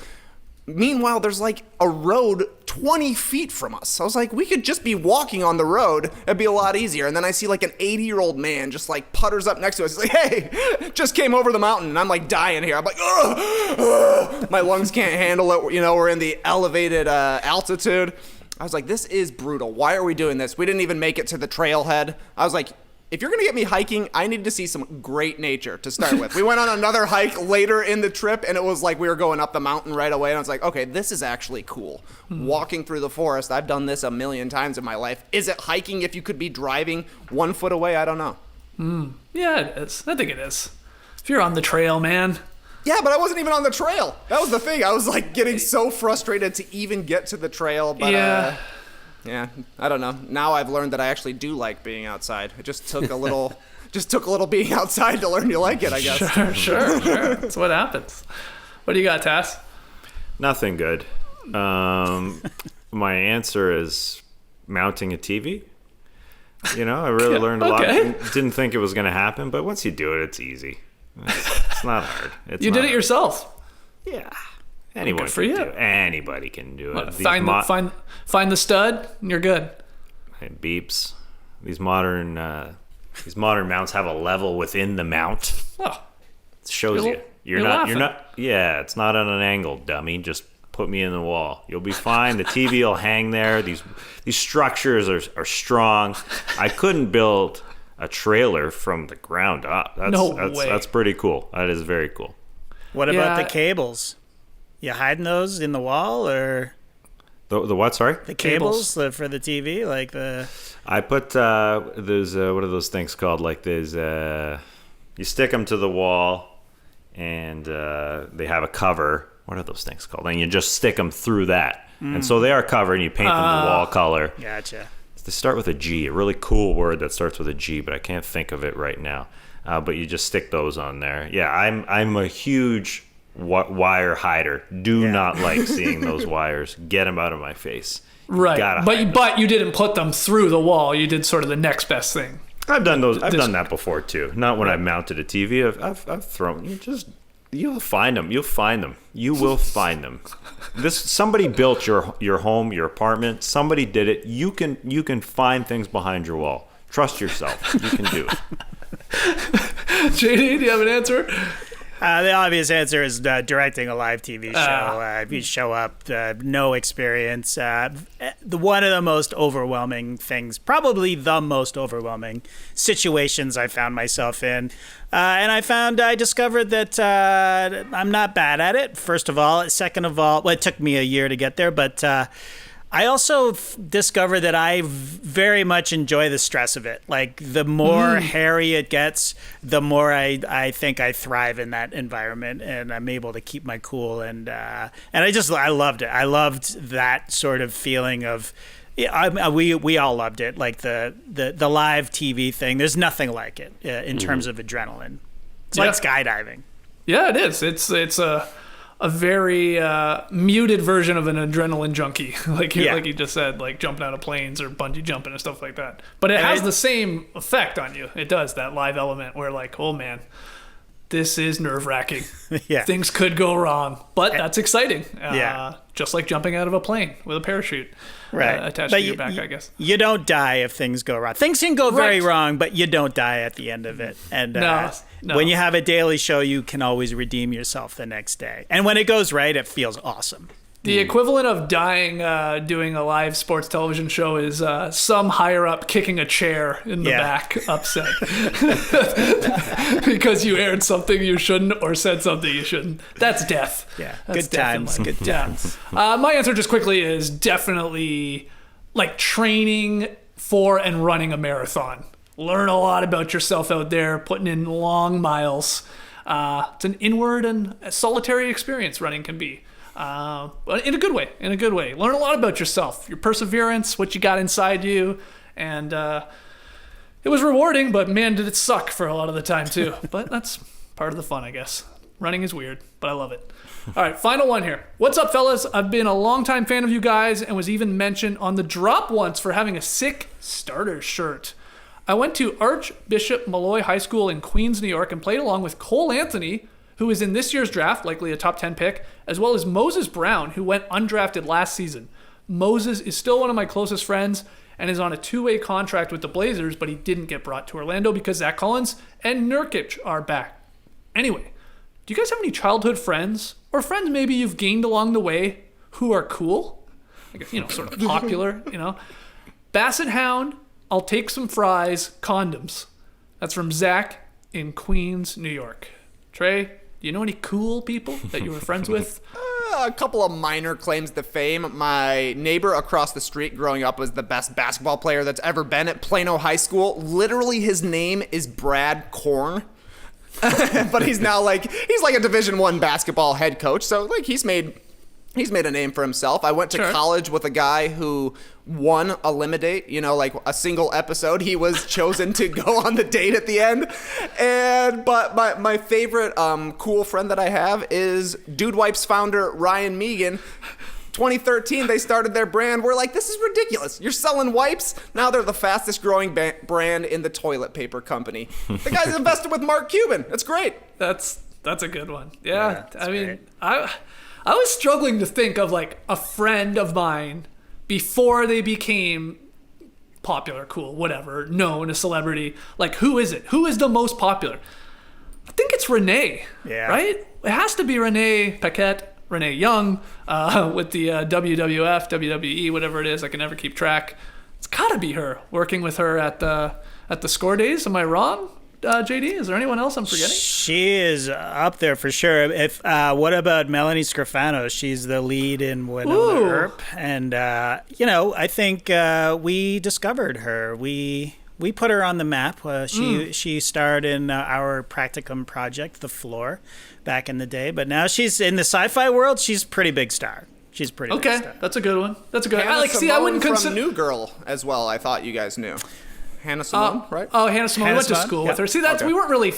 Meanwhile, there's like a road 20 feet from us. I was like, we could just be walking on the road. It'd be a lot easier. And then I see like an 80-year-old man just like putters up next to us. He's like, hey, just came over the mountain. And I'm like dying here. I'm like, ugh. My lungs can't handle it. We're in the elevated altitude. I was like, this is brutal. Why are we doing this? We didn't even make it to the trailhead. I was like, if you're going to get me hiking, I need to see some great nature to start with. We went on another hike later in the trip, and it was like we were going up the mountain right away. And I was like, okay, this is actually cool. Walking through the forest, I've done this a million times in my life. Is it hiking if you could be driving 1 foot away? I don't know. Yeah, it is. I think it is. If you're on the trail, man. Yeah, but I wasn't even on the trail. That was the thing. I was like getting so frustrated to even get to the trail. But yeah, I don't know. Now I've learned that I actually do like being outside. It just took a little being outside to learn you like it, I guess. Sure. That's what happens. What do you got, Tass? Nothing good. My answer is mounting a TV. I really learned a lot. Didn't think it was going to happen, but once you do it, it's easy. It's not hard. You did it yourself. Yeah. Anyone for can you. do it. Anybody can do it. Find the stud, and you're good. It beeps. These modern mounts have a level within the mount. Oh, it shows you. You're not. Yeah, it's not on an angle, dummy. Just put me in the wall. You'll be fine. The TV will hang there. These structures are strong. I couldn't build a trailer from the ground up. That's pretty cool. That is very cool. What about the cables? You hiding those in the wall, or the what? Sorry, the cables for the TV, like the. I put those. What are those things called? Like there's you stick them to the wall, and they have a cover. What are those things called? And you just stick them through that, and so they are covered. And you paint them the wall color. Gotcha. They start with a G. A really cool word that starts with a G, but I can't think of it right now. But you just stick those on there. Yeah, I'm a huge wire hider. Do not like seeing those wires. Get them out of my face. Right, but you didn't put them through the wall. You did sort of the next best thing. I've done those. I've done that before too. Not when I mounted a TV. I've thrown. You'll find them. You'll find them. You will find them. Somebody built your home, your apartment. Somebody did it. You can find things behind your wall. Trust yourself. You can do it. JD, do you have an answer? The obvious answer is directing a live TV show. If you show up, no experience. One of the most overwhelming things, probably the most overwhelming situations I found myself in. And I discovered that I'm not bad at it, first of all. Second of all, well, it took me a year to get there, but I also discovered that I very much enjoy the stress of it. Like the more hairy it gets, the more I think I thrive in that environment, and I'm able to keep my cool. And I loved it. I loved that sort of feeling of. Yeah, we all loved it. Like the live TV thing. There's nothing like it in terms of adrenaline. It's like skydiving. Yeah, it is. It's a very muted version of an adrenaline junkie, like you just said, like jumping out of planes or bungee jumping and stuff like that. But it has the same effect on you. It does, that live element where like, oh man, this is nerve-wracking. Yeah. Things could go wrong, but that's exciting. Yeah. Just like jumping out of a plane with a parachute attached to your back, I guess. You don't die if things go wrong. Things can go very wrong, but you don't die at the end of it. And No. when you have a daily show, you can always redeem yourself the next day. And when it goes right, it feels awesome. The equivalent of dying doing a live sports television show is some higher up kicking a chair in the back upset because you aired something you shouldn't or said something you shouldn't. That's death. Yeah, That's good times. Good times. My answer just quickly is definitely like training for and running a marathon. Learn a lot about yourself out there, putting in long miles. It's an inward and solitary experience running can be. But in a good way, Learn a lot about yourself, your perseverance, what you got inside you. And it was rewarding, but man, did it suck for a lot of the time too. But that's part of the fun, I guess. Running is weird, but I love it. All right, final one here. What's up, fellas? I've been a longtime fan of you guys and was even mentioned on the drop once for having a sick starter shirt. I went to Archbishop Malloy High School in Queens, New York, and played along with Cole Anthony, who is in this year's draft, likely a top 10 pick, as well as Moses Brown, who went undrafted last season. Moses is still one of my closest friends and is on a two-way contract with the Blazers, but he didn't get brought to Orlando because Zach Collins and Nurkic are back. Anyway, do you guys have any childhood friends, or friends maybe you've gained along the way, who are cool? Like, sort of popular, Basset Hound, I'll take some fries, condoms. That's from Zach in Queens, New York. Trey, do you know any cool people that you were friends with? A couple of minor claims to fame. My neighbor across the street growing up was the best basketball player that's ever been at Plano High School. Literally, his name is Brad Korn. But he's now he's like a Division I basketball head coach. So like he's made a name for himself. I went to college with a guy who won a limidate, like a single episode. He was chosen to go on the date at the end. But my favorite cool friend that I have is Dude Wipes founder Ryan Megan. 2013, they started their brand. We're like, this is ridiculous. You're selling wipes? Now they're the fastest growing brand in the toilet paper company. The guy's invested with Mark Cuban. That's great. That's a good one. Yeah, I mean, great. I was struggling to think of like a friend of mine before they became popular, cool, whatever, known, a celebrity. Like, who is it? Who is the most popular? I think it's Renee, right? It has to be Renee Paquette, Renee Young, with the WWF, WWE, whatever it is. I can never keep track. It's got to be her, working with her at the Score Days. Am I wrong? JD, is there anyone else I'm forgetting? She is up there for sure. If what about Melanie Scrofano? She's the lead in Winona Earp, and I think we discovered her. We put her on the map. She starred in our practicum project, The Floor, back in the day. But now she's in the sci-fi world. She's a pretty big star. She's pretty big star. That's a good one. That's a good one. I wouldn't consider New Girl as well. I thought you guys knew. Hannah Simone, right? Oh, Hannah Simone. We went to school with her. See, we weren't really,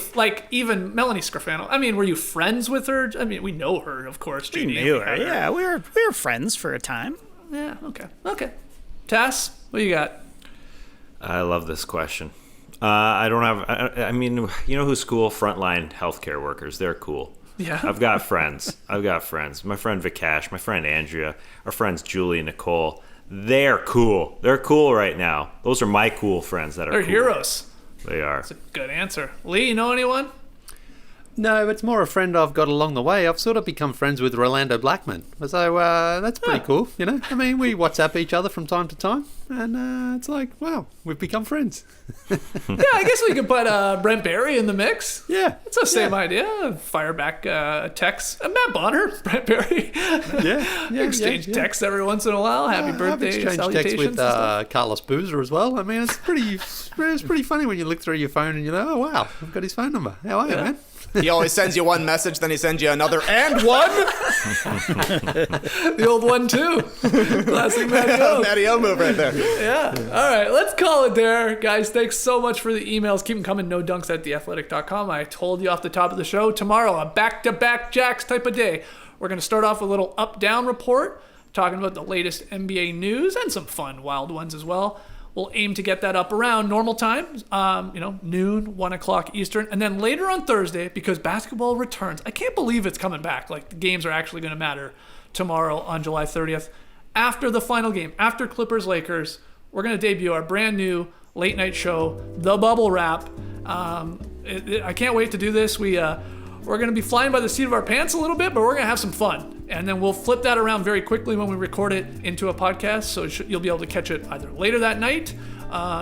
even Melanie Scrofano. I mean, were you friends with her? I mean, we know her, of course. We knew her. Yeah, we were friends for a time. Yeah, okay. Tass, what do you got? I love this question. I don't have, I mean, who's cool? Frontline healthcare workers. They're cool. Yeah. I've got friends. My friend Vikash, my friend Andrea, our friends Julie and Nicole. They're cool. They're cool right now. Those are my cool friends that are They're cool. heroes. They are. That's a good answer. Lee, you know anyone? No, it's more a friend I've got along the way. I've sort of become friends with Rolando Blackman. So that's pretty cool, you know? I mean, we WhatsApp each other from time to time, and it's like, wow, we've become friends. Yeah, I guess we could put Brent Barry in the mix. Yeah. It's the same idea. Fire back text. Matt Bonner, Brent Barry. Yeah. Exchange texts every once in a while. Happy birthday I've exchanged salutations. texts with Carlos Boozer as well. I mean, it's pretty funny when you look through your phone and you know, oh, wow, I've got his phone number. How are you, man? He always sends you one message, then he sends you another and one. The old one, too. Classic Matty O. Matty O move right there. Yeah. All right, let's call it there. Guys, thanks so much for the emails. Keep them coming. NoDunks@theathletic.com. I told you off the top of the show, tomorrow, a back-to-back Jacks type of day. We're going to start off with a little up-down report, talking about the latest NBA news and some fun wild ones as well. We'll aim to get that up around normal time, noon, 1 o'clock Eastern. And then later on Thursday, because basketball returns, I can't believe it's coming back. Like, the games are actually going to matter tomorrow on July 30th. After the final game, after Clippers-Lakers, we're going to debut our brand new late night show, The Bubble Wrap. I can't wait to do this. We're going to be flying by the seat of our pants a little bit, but we're going to have some fun. And then we'll flip that around very quickly when we record it into a podcast. So you'll be able to catch it either later that night,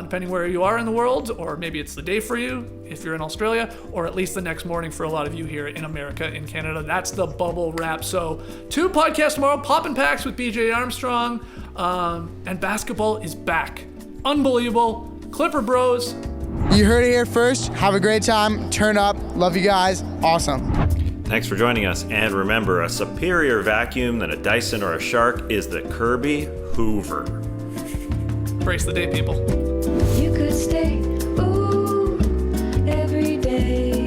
depending where you are in the world, or maybe it's the day for you if you're in Australia, or at least the next morning for a lot of you here in America, in Canada. That's the Bubble Wrap. So 2 podcasts tomorrow, Poppin' Packs with BJ Armstrong, and basketball is back. Unbelievable. Clipper Bros. You heard it here first. Have a great time. Turn up. Love you guys. Awesome. Thanks for joining us. And remember, a superior vacuum than a Dyson or a Shark is the Kirby Hoover. Brace the day, people. You could stay, ooh, every day.